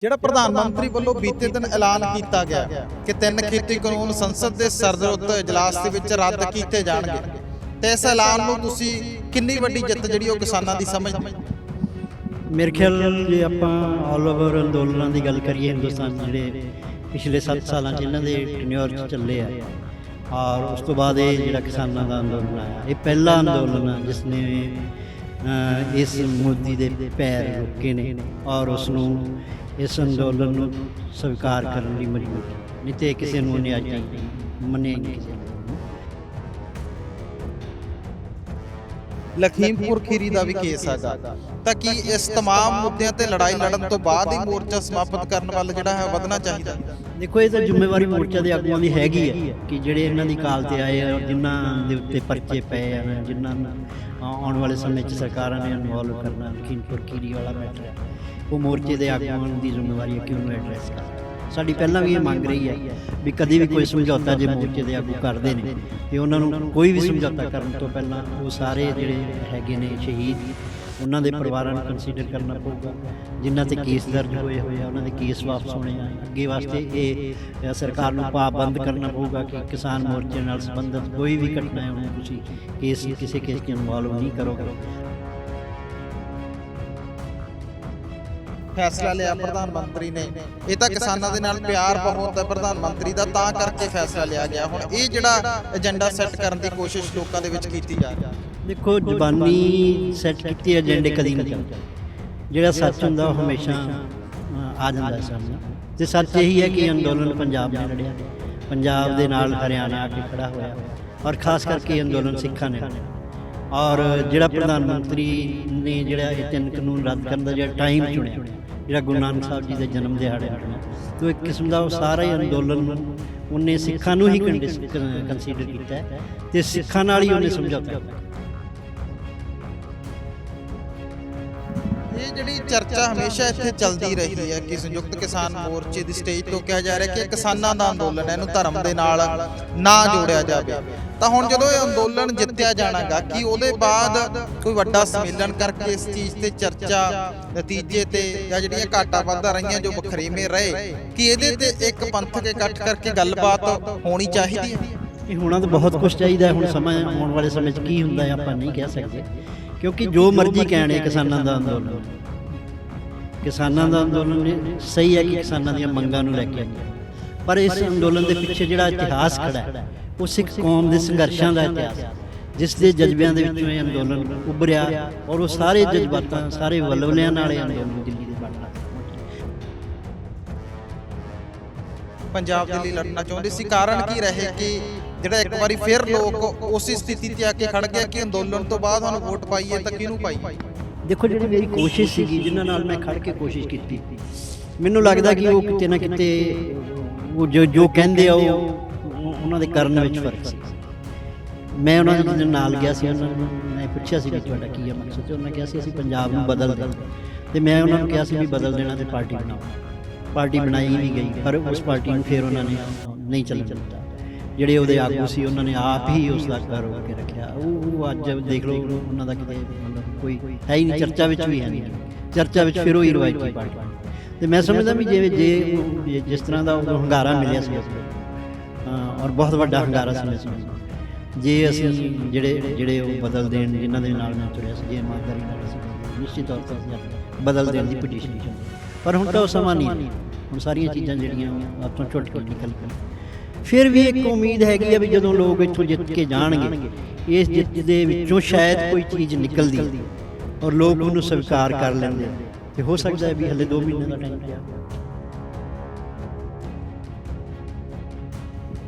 ਜਿਹੜਾ ਪ੍ਰਧਾਨ ਮੰਤਰੀ ਵੱਲੋਂ ਬੀਤੇ ਦਿਨ ਐਲਾਨ ਕੀਤਾ ਗਿਆ ਕਿ 3 ਖੇਤੀ ਕਾਨੂੰਨ ਸੰਸਦ ਦੇ ਸਰਬਉੱਚ ਇਜਲਾਸ ਦੇ ਵਿੱਚ ਰੱਦ ਕੀਤੇ ਜਾਣਗੇ ਤੇ ਇਸ ਐਲਾਨ ਨੂੰ ਤੁਸੀਂ ਕਿੰਨੀ ਵੱਡੀ ਜਿੱਤ ਜਿਹੜੀ ਉਹ ਕਿਸਾਨਾਂ ਦੀ ਸਮਝਦੇ? ਮੇਰੇ ਖਿਆਲ ਜੇ ਆਪਾਂ ਆਲ ਓਵਰ ਅੰਦੋਲਨਾਂ ਦੀ ਗੱਲ ਕਰੀਏ ਹਿੰਦੁਸਤਾਨ ਜਿਹੜੇ ਪਿਛਲੇ 7 ਸਾਲਾਂ 'ਚ ਇਹਨਾਂ ਦੇ ਟੈਨਿਓਰ 'ਚ ਚੱਲੇ ਆ ਔਰ ਉਸ ਤੋਂ ਬਾਅਦ ਇਹ ਜਿਹੜਾ ਕਿਸਾਨਾਂ ਦਾ ਅੰਦੋਲਨ ਆਇਆ, ਇਹ ਪਹਿਲਾ ਅੰਦੋਲਨ ਹੈ ਜਿਸ ਨੇ ਇਸ ਮੋਦੀ ਦੇ ਪੈਰ ਰੋਕੇ ਨੇ ਔਰ ਉਸ ਨੂੰ ਇਸ ਅੰਦੋਲਨ ਨੂੰ ਸਵੀਕਾਰ ਕਰਨ ਲਈ ਮਜਬੂਰ ਨਹੀਂ ਤੇ ਕਿਸੇ ਨੂੰ ਨਹੀਂ ਅੱਜ ਮੰਨਿਆ ਨਹੀਂ ਕਿਸੇ ਨੂੰ। ਲਖੀਮਪੁਰ ਖੀਰੀ ਦਾ ਵੀ ਕੇਸ ਹੈਗਾ ਤਾਂ ਕੀ ਇਸ तमाम ਮੁੱਦਿਆਂ ਤੇ ਲੜਾਈ ਲੜਨ ਤੋਂ ਬਾਅਦ ਹੀ ਮੋਰਚਾ ਸਮਾਪਤ ਕਰਨ ਵੱਲ ਜਿਹੜਾ ਹੈ ਵਧਣਾ ਚਾਹੀਦਾ? ਦੇਖੋ ਇਹ ਤਾਂ ਜ਼ਿੰਮੇਵਾਰੀ ਮੋਰਚਾ ਦੇ ਆਗੂਆਂ ਦੀ ਹੈਗੀ ਹੈ ਕਿ ਜਿਹੜੇ ਇਹਨਾਂ ਦੀ ਕਾਲ ਤੇ ਆਏ ਆ, ਜਿਨ੍ਹਾਂ ਦੇ ਉੱਤੇ ਪਰਚੇ ਪਏ ਆ, ਜਿਨ੍ਹਾਂ ਨੂੰ ਆਉਣ ਵਾਲੇ ਸਮੇਂ 'ਚ ਸਰਕਾਰਾਂ ਨੇ ਇਨਵੋਲਵ ਕਰਨਾ, ਲਖੀਮਪੁਰ ਖੀਰੀ ਵਾਲਾ ਮੈਟਰ ਹੈ, ਉਹ ਮੋਰਚੇ ਦੇ ਆਗੂਆਂ ਦੀ ਜ਼ਿੰਮੇਵਾਰੀ ਹੈ ਕਿ ਉਹਨੂੰ ਐਡਰੈਸ ਕਰ। ਸਾਡੀ ਪਹਿਲਾਂ ਵੀ ਇਹ ਮੰਗ ਰਹੀ ਹੈ ਵੀ ਕਦੇ ਵੀ ਕੋਈ ਸਮਝੌਤਾ ਜੇ ਮੋਰਚੇ ਦੇ ਆਗੂ ਕਰਦੇ ਨੇ ਤੇ ਉਹਨਾਂ ਨੂੰ ਕੋਈ ਵੀ ਸਮਝੌਤਾ ਕਰਨ ਤੋਂ ਪਹਿਲਾਂ ਉਹ ਸਾਰੇ ਜਿਹੜੇ ਹੈਗੇ ਨੇ ਸ਼ਹੀਦ, ਉਹਨਾਂ ਦੇ ਪਰਿਵਾਰਾਂ ਨੂੰ ਕੰਸੀਡਰ ਕਰਨਾ ਪਊਗਾ। ਜਿਨ੍ਹਾਂ 'ਤੇ ਕੇਸ ਦਰਜ ਹੋਏ ਆ ਉਹਨਾਂ ਦੇ ਕੇਸ ਵਾਪਸ ਹੋਣੇ ਆ। ਅੱਗੇ ਵਾਸਤੇ ਇਹ ਸਰਕਾਰ ਨੂੰ ਪਾਬੰਦ ਕਰਨਾ ਪਊਗਾ ਕਿ ਕਿਸਾਨ ਮੋਰਚੇ ਨਾਲ ਸੰਬੰਧਿਤ ਕੋਈ ਵੀ ਘਟਨਾ ਹੈ ਉਹਨੂੰ ਤੁਸੀਂ ਕਿਸੇ ਕੇਸ 'ਚ ਇਨਵੋਲਵ ਨਹੀਂ ਕਰੋ। ਫੈਸਲਾ ਲਿਆ ਪ੍ਰਧਾਨ ਮੰਤਰੀ ਨੇ, ਇਹ ਤਾਂ ਕਿਸਾਨਾਂ ਦੇ ਨਾਲ ਪਿਆਰ ਬਹੁਤ ਹੈ ਪ੍ਰਧਾਨ ਮੰਤਰੀ ਦਾ, ਤਾਂ ਕਰਕੇ ਫੈਸਲਾ ਲਿਆ ਗਿਆ। ਹੁਣ ਇਹ ਜਿਹੜਾ ਏਜੰਡਾ ਸੈੱਟ ਕਰਨ ਦੀ ਕੋਸ਼ਿਸ਼ ਲੋਕਾਂ ਦੇ ਵਿੱਚ ਕੀਤੀ ਜਾ ਰਹੀ ਹੈ। ਦੇਖੋ ਜ਼ਬਾਨੀ ਸੈੱਟ ਕੀਤੇ ਏਜੰਡੇ ਕਦੀ ਨਹੀਂ ਚੱਲਦੇ, ਜਿਹੜਾ ਸੱਚ ਹੁੰਦਾ ਉਹ ਹਮੇਸ਼ਾ ਆ ਜਾਂਦਾ ਸਾਹਮਣੇ। ਤੇ ਸੱਚ ਇਹੀ ਹੈ ਕਿ ਅੰਦੋਲਨ ਪੰਜਾਬ ਨੇ ਲੜਿਆ, ਪੰਜਾਬ ਦੇ ਨਾਲ ਹਰਿਆਣਾ ਆ ਕੇ ਖੜਾ ਹੋਇਆ ਔਰ ਖਾਸ ਕਰਕੇ ਅੰਦੋਲਨ ਸਿੱਖਾਂ ਨੇ ਲੜਿਆ। ਔਰ ਜਿਹੜਾ ਪ੍ਰਧਾਨ ਮੰਤਰੀ ਨੇ ਜਿਹੜਾ ਇਹ 3 ਕਾਨੂੰਨ ਰੱਦ ਕਰਨ ਦਾ ਜਿਹੜਾ ਟਾਈਮ ਚੁਣਿਆ, ਜਿਹੜਾ ਗੁਰੂ ਨਾਨਕ ਸਾਹਿਬ ਜੀ ਦੇ ਜਨਮ ਦਿਹਾੜੇ ਚੁਣਿਆ, ਤਾਂ ਇੱਕ ਕਿਸਮ ਦਾ ਉਹ ਸਾਰਾ ਹੀ ਅੰਦੋਲਨ ਨੂੰ ਉਹਨੇ ਸਿੱਖਾਂ ਨੂੰ ਹੀ ਕੰਸੀਡਰ ਕੀਤਾ ਅਤੇ ਸਿੱਖਾਂ ਨਾਲ ਹੀ ਉਹਨੇ ਸਮਝੌਤਾ। ਇਹ ਜਿਹੜੀ ਚਰਚਾ ਹਮੇਸ਼ਾ ਇੱਥੇ ਚੱਲਦੀ ਰਹੀ ਹੈ ਕਿ ਸੰਯੁਕਤ ਕਿਸਾਨ ਮੋਰਚੇ ਦੀ ਸਟੇਜ ਤੋਂ ਕਿਹਾ ਜਾ ਰਿਹਾ ਕਿ ਕਿਸਾਨਾਂ ਦਾ ਅੰਦੋਲਨ ਹੈ, ਇਹਨੂੰ ਧਰਮ ਦੇ ਨਾਲ ਨਾ ਜੋੜਿਆ ਜਾਵੇ। ਤਾਂ ਹੁਣ ਜਦੋਂ ਇਹ ਅੰਦੋਲਨ ਜਿੱਤਿਆ ਜਾਣਾਗਾ ਕਿ ਉਹਦੇ ਬਾਅਦ ਕੋਈ ਵੱਡਾ ਸੰਮੇਲਨ ਕਰਕੇ ਇਸ ਚੀਜ਼ ਤੇ ਚਰਚਾ, ਨਤੀਜੇ ਤੇ ਜਾਂ ਜਿਹੜੀਆਂ ਘਾਟਾ ਵਾਧਾ ਰਹੀਆਂ ਜੋ ਵਖਰੇਵੇਂ ਰਹੇ, ਕਿ ਇਹਦੇ ਤੇ ਇੱਕ ਪੰਥਕ ਇਕੱਠ ਕਰਕੇ ਗੱਲਬਾਤ ਹੋਣੀ ਚਾਹੀਦੀ ਹੈ? ਇਹ ਹੋਣਾ ਤਾਂ ਬਹੁਤ ਕੁਛ ਚਾਹੀਦਾ ਹੈ। ਹੁਣ ਸਮਾਂ ਆਉਣ ਵਾਲੇ ਸਮੇਂ 'ਚ ਕੀ ਹੁੰਦਾ ਹੈ ਆਪਾਂ ਨਹੀਂ ਕਹਿ ਸਕਦੇ, ਕਿਉਂਕਿ ਜੋ ਮਰਜ਼ੀ ਕਹਿਣ ਇਹ ਕਿਸਾਨਾਂ ਦਾ ਅੰਦੋਲਨ ਸਹੀ ਹੈ ਕਿ ਕਿਸਾਨਾਂ ਦੀਆਂ ਮੰਗਾਂ ਨੂੰ ਲੈ ਕੇ ਆਉਂਦਾ, ਪਰ ਇਸ ਅੰਦੋਲਨ ਦੇ ਪਿੱਛੇ ਜਿਹੜਾ ਇਤਿਹਾਸ ਖੜਾ ਹੈ ਉਹ ਸਿੱਖ ਕੌਮ ਦੇ ਸੰਘਰਸ਼ਾਂ ਦਾ ਇਤਿਹਾਸ, ਜਿਸ ਦੇ ਜਜ਼ਬਿਆਂ ਦੇ ਵਿੱਚੋਂ ਇਹ ਅੰਦੋਲਨ ਉੱਭਰਿਆ ਔਰ ਉਹ ਸਾਰੇ ਜਜ਼ਬਾਤਾਂ, ਸਾਰੇ ਵਲਵਲਿਆਂ ਨਾਲ ਇਹ ਅੰਦੋਲਨ ਦਿੱਲੀ ਦੇ ਬਣਨਾ। ਪੰਜਾਬ ਦੇ ਲਈ ਲੜਨਾ ਚਾਹੁੰਦੇ ਸੀ, ਕਾਰਨ ਕੀ ਰਹੇ ਕਿ ਜਿਹੜਾ ਇੱਕ ਵਾਰੀ ਫਿਰ ਲੋਕ ਉਸੇ ਸਥਿਤੀ ਤੇ ਆ ਕੇ ਖੜ ਗਏ ਕਿ ਅੰਦੋਲਨ ਤੋਂ ਬਾਅਦ ਸਾਨੂੰ ਵੋਟ ਪਾਈਏ ਤਾਂ ਕਿਹਨੂੰ ਪਾਈ? ਦੇਖੋ ਜਿਹੜੀ ਮੇਰੀ ਕੋਸ਼ਿਸ਼ ਸੀਗੀ, ਜਿਨ੍ਹਾਂ ਨਾਲ ਮੈਂ ਖੜ ਕੇ ਕੋਸ਼ਿਸ਼ ਕੀਤੀ, ਮੈਨੂੰ ਲੱਗਦਾ ਕਿ ਉਹ ਕਿਤੇ ਨਾ ਕਿਤੇ ਉਹ ਜੋ ਕਹਿੰਦੇ ਆ ਉਹਨਾਂ ਦੇ ਕਰਨ ਵਿੱਚ ਫਰਕ ਸੀ। ਮੈਂ ਉਹਨਾਂ ਦੇ ਨਾਲ ਗਿਆ ਸੀ, ਉਹਨਾਂ ਨੂੰ ਮੈਂ ਪੁੱਛਿਆ ਸੀ ਕਿ ਤੁਹਾਡਾ ਕੀ ਹੈ ਮਕਸਦ, ਤੇ ਉਹਨਾਂ ਕਿਹਾ ਸੀ ਅਸੀਂ ਪੰਜਾਬ ਨੂੰ ਬਦਲ ਦੇਣਾ, ਤੇ ਮੈਂ ਉਹਨਾਂ ਨੂੰ ਕਿਹਾ ਸੀ ਵੀ ਬਦਲ ਦੇਣਾ ਤੇ ਪਾਰਟੀ ਬਣਾਓ। ਪਾਰਟੀ ਬਣਾਈ ਵੀ ਗਈ, ਪਰ ਉਸ ਪਾਰਟੀ ਨੂੰ ਫਿਰ ਉਹਨਾਂ ਨੇ ਨਹੀਂ ਚੱਲਣ ਦਿੱਤਾ। ਜਿਹੜੇ ਉਹਦੇ ਆਗੂ ਸੀ ਉਹਨਾਂ ਨੇ ਆਪ ਹੀ ਉਸ ਦਾ ਘਰ ਰੋਕ ਕੇ ਰੱਖਿਆ। ਉਹ ਅੱਜ ਦੇਖ ਲਓ ਉਹਨਾਂ ਦਾ ਕਿਤੇ ਮਤਲਬ ਕੋਈ ਹੈ ਹੀ ਨਹੀਂ, ਚਰਚਾ ਵਿੱਚ ਵੀ ਹੈ ਨਹੀਂ। ਚਰਚਾ ਵਿੱਚ ਫਿਰ ਉਹੀ ਰਵਾਇਤੀ ਪਾਰਟੀ। ਅਤੇ ਮੈਂ ਸਮਝਦਾ ਵੀ ਜੇ ਜਿਸ ਤਰ੍ਹਾਂ ਦਾ ਉਹ ਹੰਗਾਰਾ ਮਿਲਿਆ ਸੀ ਔਰ ਬਹੁਤ ਵੱਡਾ ਹੰਗਾਰਾ ਸੀ, ਜੇ ਅਸੀਂ ਜਿਹੜੇ ਉਹ ਬਦਲ ਦੇਣ, ਜਿਨ੍ਹਾਂ ਦੇ ਨਾਲ ਮੈਂ ਤੁਰਿਆ ਸੀ, ਜੇ ਇਮਾਨਦਾਰੀ ਨਾਲ ਅਸੀਂ ਨਿਸ਼ਚਿਤ ਤੌਰ 'ਤੇ ਅਸੀਂ ਬਦਲ ਦੇਣ ਦੀ ਪੋਜੀਸ਼ਨ ਨਹੀਂ ਚਾਹੁੰਦੇ। ਪਰ ਹੁਣ ਤਾਂ ਉਹ ਸਮਾਂ ਨਹੀਂ, ਹੁਣ ਸਾਰੀਆਂ ਚੀਜ਼ਾਂ ਜਿਹੜੀਆਂ ਆਪਾਂ ਛੁੱਟ ਕੇ ਨਿਕਲ ਗਈਆਂ। ਫਿਰ ਵੀ ਇੱਕ ਉਮੀਦ ਹੈਗੀ ਆ ਵੀ ਜਦੋਂ ਲੋਕ ਇੱਥੋਂ ਜਿੱਤ ਕੇ ਜਾਣਗੇ, ਇਸ ਜਿੱਤ ਦੇ ਵਿੱਚੋਂ ਸ਼ਾਇਦ ਕੋਈ ਚੀਜ਼ ਨਿਕਲਦੀ ਔਰ ਲੋਕ ਉਹਨੂੰ ਸਵੀਕਾਰ ਕਰ ਲੈਂਦੇ, ਤੇ ਹੋ ਸਕਦਾ ਹੈ ਵੀ ਹਲੇ 2 ਮਹੀਨੇ ਦਾ ਟਾਈਮ ਪਿਆ।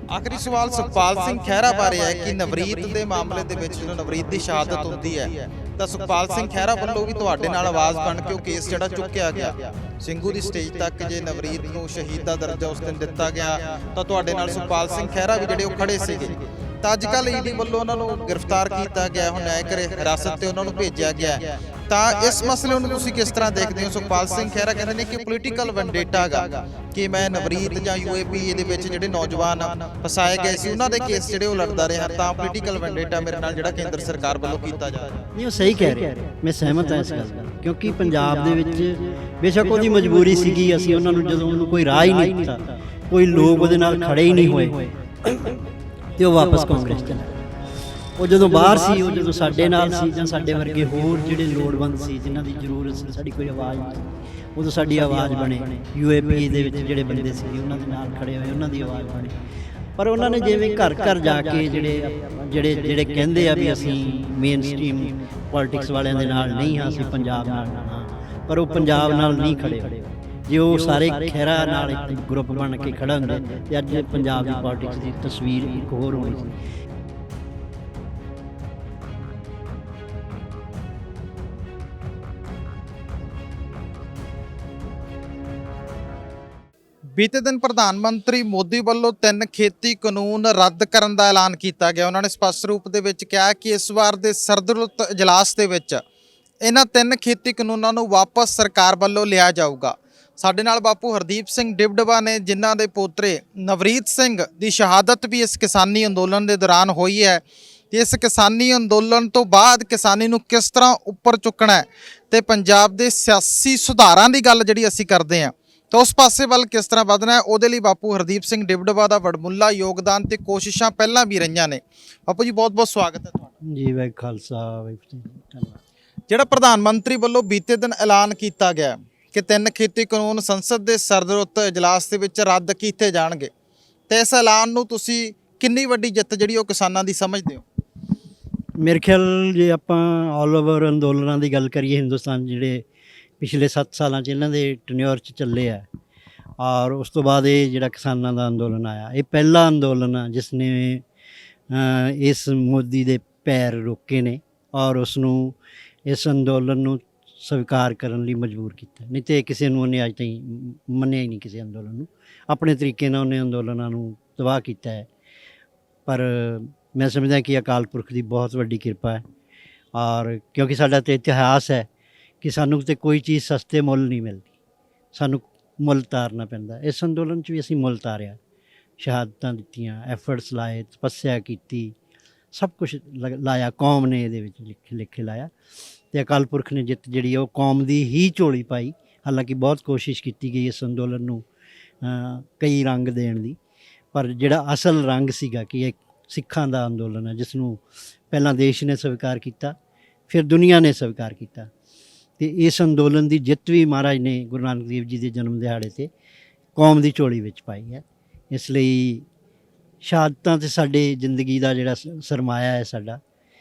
ਆਖਰੀ ਸਵਾਲ ਸੁਖਪਾਲ ਸਿੰਘ ਖਹਿਰਾ ਬਾਰੇ ਹੈ ਕਿ ਨਵਰੀਤ ਦੇ ਮਾਮਲੇ ਦੇ ਵਿੱਚ ਜਦੋਂ ਨਵਰੀਤ ਦੀ ਸ਼ਹਾਦਤ ਹੁੰਦੀ ਹੈ ਤਾਂ ਸੁਖਪਾਲ ਸਿੰਘ ਖਹਿਰਾ ਵੱਲੋਂ ਵੀ ਤੁਹਾਡੇ ਨਾਲ ਆਵਾਜ਼ ਬਣ ਕੇ ਉਹ ਕੇਸ ਜਿਹੜਾ ਚੁੱਕਿਆ ਗਿਆ ਸਿੰਘੂ ਦੀ ਸਟੇਜ ਤੱਕ, ਜੇ ਨਵਰੀਤ ਨੂੰ ਸ਼ਹੀਦ ਦਾ ਦਰਜਾ ਉਸ ਦਿਨ ਦਿੱਤਾ ਗਿਆ ਤਾਂ ਤੁਹਾਡੇ ਨਾਲ ਸੁਖਪਾਲ ਸਿੰਘ ਖਹਿਰਾ ਵੀ ਜਿਹੜੇ ਉਹ ਖੜੇ ਸੀਗੇ। ਤਾਂ ਅੱਜ ਕੱਲ੍ਹ ਈਡੀ ਵੱਲੋਂ ਉਹਨਾਂ ਨੂੰ ਗ੍ਰਿਫਤਾਰ ਕੀਤਾ ਗਿਆ, ਹੁਣ ਨਿਆਇਕ ਹਿਰਾਸਤ ਤੇ ਉਹਨਾਂ ਨੂੰ ਭੇਜਿਆ ਗਿਆ ਹੈ। ਤਾਂ ਇਸ ਮਸਲੇ ਨੂੰ ਤੁਸੀਂ ਕਿਸ ਤਰ੍ਹਾਂ ਦੇਖਦੇ ਹੋ? ਸੁਖਪਾਲ ਸਿੰਘ ਖਹਿਰਾ ਕਹਿੰਦੇ ਨੇ ਕਿ ਪੋਲੀਟੀਕਲ ਵੈਂਡੇਟਾ ਹੈਗਾ ਕਿ ਮੈਂ ਨਵਰੀਤ ਜਾਂ UAP ਦੇ ਵਿੱਚ ਜਿਹੜੇ ਨੌਜਵਾਨ ਫਸਾਏ ਗਏ ਸੀ ਉਹਨਾਂ ਦੇ ਕੇਸ ਜਿਹੜੇ ਉਹ ਲੜਦਾ ਰਿਹਾ, ਤਾਂ ਪੋਲੀਟੀਕਲ ਵੈਂਡੇਟਾ ਮੇਰੇ ਨਾਲ ਜਿਹੜਾ ਕੇਂਦਰ ਸਰਕਾਰ ਵੱਲੋਂ ਕੀਤਾ ਜਾ ਰਿਹਾ। ਨਹੀਂ, ਉਹ ਸਹੀ ਕਹਿ ਰਹੇ, ਮੈਂ ਸਹਿਮਤ ਹਾਂ ਇਸ ਗੱਲ ਨਾਲ, ਕਿਉਂਕਿ ਪੰਜਾਬ ਦੇ ਵਿੱਚ ਬੇਸ਼ੱਕ ਉਹਦੀ ਮਜਬੂਰੀ ਸੀਗੀ, ਅਸੀਂ ਉਹਨਾਂ ਨੂੰ ਜਦੋਂ ਉਹਨੂੰ ਕੋਈ ਰਾਹ ਹੀ ਨਹੀਂ ਦਿੱਤਾ, ਕੋਈ ਲੋਕ ਉਹਦੇ ਨਾਲ ਖੜੇ ਹੀ ਨਹੀਂ ਹੋਏ ਤੇ ਉਹ ਵਾਪਸ ਕਾਂਗਰਸ ਚਲਾ। ਉਹ ਜਦੋਂ ਬਾਹਰ ਸੀ, ਉਹ ਜਦੋਂ ਸਾਡੇ ਨਾਲ ਸੀ ਜਾਂ ਸਾਡੇ ਵਰਗੇ ਹੋਰ ਜਿਹੜੇ ਲੋੜਵੰਦ ਸੀ ਜਿਨ੍ਹਾਂ ਦੀ ਜ਼ਰੂਰਤ ਸੀ, ਸਾਡੀ ਕੋਈ ਆਵਾਜ਼ ਨਹੀਂ ਸੀ, ਉਦੋਂ ਸਾਡੀ ਆਵਾਜ਼ ਬਣੇ। UAP ਦੇ ਵਿੱਚ ਜਿਹੜੇ ਬੰਦੇ ਸੀ ਉਹਨਾਂ ਦੇ ਨਾਲ ਖੜੇ ਹੋਏ, ਉਹਨਾਂ ਦੀ ਆਵਾਜ਼ ਬਣੇ। ਪਰ ਉਹਨਾਂ ਨੇ ਜਿਵੇਂ ਘਰ ਘਰ ਜਾ ਕੇ ਜਿਹੜੇ ਕਹਿੰਦੇ ਆ ਵੀ ਅਸੀਂ ਮੇਨ ਸਟ੍ਰੀਮ ਪੋਲਿਟਿਕਸ ਵਾਲਿਆਂ ਦੇ ਨਾਲ ਨਹੀਂ ਹਾਂ, ਅਸੀਂ ਪੰਜਾਬ ਨਾਲ ਹਾਂ, ਪਰ ਉਹ ਪੰਜਾਬ ਨਾਲ ਨਹੀਂ ਖੜੇ ਹੋਏ। ਜੇ ਉਹ ਸਾਰੇ ਖਹਿਰਾ ਨਾਲ ਇੱਕ ਗਰੁੱਪ ਬਣ ਕੇ ਖੜਾ ਹੁੰਦੇ ਤੇ ਅੱਜ ਪੰਜਾਬ ਦੀ ਪੋਲਿਟਿਕਸ ਦੀ ਤਸਵੀਰ ਇੱਕ ਹੋਰ ਹੋਣੀ ਸੀ। ਬੀਤੇ ਦਿਨ ਪ੍ਰਧਾਨ ਮੰਤਰੀ ਮੋਦੀ ਵੱਲੋਂ 3 ਖੇਤੀ ਕਾਨੂੰਨ ਰੱਦ ਕਰਨ ਦਾ ਐਲਾਨ ਕੀਤਾ ਗਿਆ। ਉਹਨਾਂ ਨੇ ਸਪਸ਼ਟ ਰੂਪ ਦੇ ਵਿੱਚ ਕਿਹਾ ਕਿ ਇਸ ਵਾਰ ਦੇ ਸਰਦਰੁੱਤ ਇਜਲਾਸ ਦੇ ਵਿੱਚ ਇਹਨਾਂ 3 ਖੇਤੀ ਕਾਨੂੰਨਾਂ ਨੂੰ ਵਾਪਸ ਸਰਕਾਰ ਵੱਲੋਂ ਲਿਆ ਜਾਊਗਾ। ਸਾਡੇ ਨਾਲ ਬਾਪੂ ਹਰਦੀਪ ਸਿੰਘ ਡਿਬਡਵਾ ਨੇ, ਜਿਨ੍ਹਾਂ ਦੇ ਪੋਤਰੇ ਨਵਰੀਤ ਸਿੰਘ ਦੀ ਸ਼ਹਾਦਤ ਵੀ ਇਸ ਕਿਸਾਨੀ ਅੰਦੋਲਨ ਦੇ ਦੌਰਾਨ ਹੋਈ ਹੈ। ਤੇ ਇਸ ਕਿਸਾਨੀ ਅੰਦੋਲਨ ਤੋਂ ਬਾਅਦ ਕਿਸਾਨੀ ਨੂੰ ਕਿਸ ਤਰ੍ਹਾਂ ਉੱਪਰ ਚੁੱਕਣਾ ਹੈ ਤੇ ਪੰਜਾਬ ਦੇ ਸਿਆਸੀ ਸੁਧਾਰਾਂ ਦੀ ਗੱਲ ਜਿਹੜੀ ਅਸੀਂ ਕਰਦੇ ਹਾਂ ਤਾਂ ਉਸ ਪਾਸੇ ਵੱਲ ਕਿਸ ਤਰ੍ਹਾਂ ਵਧਣਾ ਹੈ, ਉਹਦੇ ਲਈ ਬਾਪੂ ਹਰਦੀਪ ਸਿੰਘ ਡਿਬਡਵਾ ਦਾ ਵਡਮੁੱਲਾ ਯੋਗਦਾਨ ਤੇ ਕੋਸ਼ਿਸ਼ਾਂ ਪਹਿਲਾਂ ਵੀ ਰਹੀਆਂ ਨੇ। ਬਾਪੂ ਜੀ ਬਹੁਤ ਬਹੁਤ ਸਵਾਗਤ ਹੈ ਤੁਹਾਡਾ। ਜੀ ਵਾਹਿਗੁਰੂ ਖਾਲਸਾ ਵਾਹਿਗੁਰੂ ਜੀ ਕੀ ਫਤਿਹ। ਜਿਹੜਾ ਪ੍ਰਧਾਨ ਮੰਤਰੀ ਵੱਲੋਂ ਬੀਤੇ ਦਿਨ ਐਲਾਨ ਕੀਤਾ ਗਿਆ ਕਿ 3 ਖੇਤੀ ਕਾਨੂੰਨ ਸੰਸਦ ਦੇ ਸਰਦਰੁੱਤ ਇਜਲਾਸ ਦੇ ਵਿੱਚ ਰੱਦ ਕੀਤੇ ਜਾਣਗੇ, ਤੇ ਇਸ ਐਲਾਨ ਨੂੰ ਤੁਸੀਂ ਕਿੰਨੀ ਵੱਡੀ ਜਿੱਤ ਜਿਹੜੀ ਉਹ ਕਿਸਾਨਾਂ ਦੀ ਸਮਝਦੇ ਹੋ? ਮੇਰੇ ਖਿਆਲ ਜੇ ਆਪਾਂ ਆਲ ਓਵਰ ਅੰਦੋਲਨਾਂ ਦੀ ਗੱਲ ਕਰੀਏ, ਹਿੰਦੁਸਤਾਨ ਜਿਹੜੇ ਪਿਛਲੇ 7 ਸਾਲਾਂ 'ਚ ਇਹਨਾਂ ਦੇ ਟਨਿਓਰ 'ਚ ਚੱਲੇ ਆ, ਔਰ ਉਸ ਤੋਂ ਬਾਅਦ ਇਹ ਜਿਹੜਾ ਕਿਸਾਨਾਂ ਦਾ ਅੰਦੋਲਨ ਆਇਆ, ਇਹ ਪਹਿਲਾ ਅੰਦੋਲਨ ਆ ਜਿਸ ਨੇ ਇਸ ਮੋਦੀ ਦੇ ਪੈਰ ਰੋਕੇ ਨੇ ਔਰ ਉਸ ਨੂੰ ਇਸ ਅੰਦੋਲਨ ਨੂੰ ਸਵੀਕਾਰ ਕਰਨ ਲਈ ਮਜਬੂਰ ਕੀਤਾ। ਨਹੀਂ ਤੇ ਕਿਸੇ ਨੂੰ ਉਹਨੇ ਅੱਜ ਤਾਈਂ ਮੰਨਿਆ ਹੀ ਨਹੀਂ, ਕਿਸੇ ਅੰਦੋਲਨ ਨੂੰ। ਆਪਣੇ ਤਰੀਕੇ ਨਾਲ ਉਹਨੇ ਅੰਦੋਲਨਾਂ ਨੂੰ ਤਬਾਹ ਕੀਤਾ ਹੈ। ਪਰ ਮੈਂ ਸਮਝਦਾ ਕਿ ਅਕਾਲ ਪੁਰਖ ਦੀ ਬਹੁਤ ਵੱਡੀ ਕਿਰਪਾ ਹੈ, ਔਰ ਕਿਉਂਕਿ ਸਾਡਾ ਤਾਂ ਇਤਿਹਾਸ ਹੈ ਕਿ ਸਾਨੂੰ ਤੇ ਕੋਈ ਚੀਜ਼ ਸਸਤੇ ਮੁੱਲ ਨਹੀਂ ਮਿਲਦੀ, ਸਾਨੂੰ ਮੁੱਲ ਤਾਰਨਾ ਪੈਂਦਾ। ਇਸ ਅੰਦੋਲਨ 'ਚ ਵੀ ਅਸੀਂ ਮੁੱਲ ਤਾਰਿਆ, ਸ਼ਹਾਦਤਾਂ ਦਿੱਤੀਆਂ, ਐਫਰਟਸ ਲਾਏ, ਤਪੱਸਿਆ ਕੀਤੀ, ਸਭ ਕੁਝ ਲਾਇਆ, ਕੌਮ ਨੇ ਇਹਦੇ ਵਿੱਚ ਲਿਖੇ ਲਾਇਆ, ਤੇ ਅਕਾਲ ਪੁਰਖ ਨੇ ਜਿੱਤ ਜਿਹੜੀ ਉਹ ਕੌਮ ਦੀ ਹੀ ਝੋਲੀ ਪਾਈ। ਹਾਲਾਂਕਿ ਬਹੁਤ ਕੋਸ਼ਿਸ਼ ਕੀਤੀ ਗਈ ਇਸ ਅੰਦੋਲਨ ਨੂੰ ਕਈ ਰੰਗ ਦੇਣ ਦੀ, ਪਰ ਜਿਹੜਾ ਅਸਲ ਰੰਗ ਸੀਗਾ ਕਿ ਇਹ ਸਿੱਖਾਂ ਦਾ ਅੰਦੋਲਨ ਹੈ, ਜਿਸ ਨੂੰ ਪਹਿਲਾਂ ਦੇਸ਼ ਨੇ ਸਵੀਕਾਰ ਕੀਤਾ, ਫਿਰ ਦੁਨੀਆ ਨੇ ਸਵੀਕਾਰ ਕੀਤਾ। ਤੇ ਇਸ ਅੰਦੋਲਨ ਦੀ ਜਿੱਤ ਵੀ ਮਹਾਰਾਜ ਨੇ ਗੁਰੂ ਨਾਨਕ ਦੇਵ ਜੀ ਦੇ ਜਨਮ ਦਿਹਾੜੇ 'ਤੇ ਕੌਮ ਦੀ ਝੋਲੀ ਵਿੱਚ ਪਾਈ ਹੈ। ਇਸ ਲਈ ਸ਼ਹਾਦਤਾਂ ਤੇ ਸਾਡੇ ਜ਼ਿੰਦਗੀ ਦਾ ਜਿਹੜਾ ਸਰਮਾਇਆ ਹੈ ਸਾਡਾ,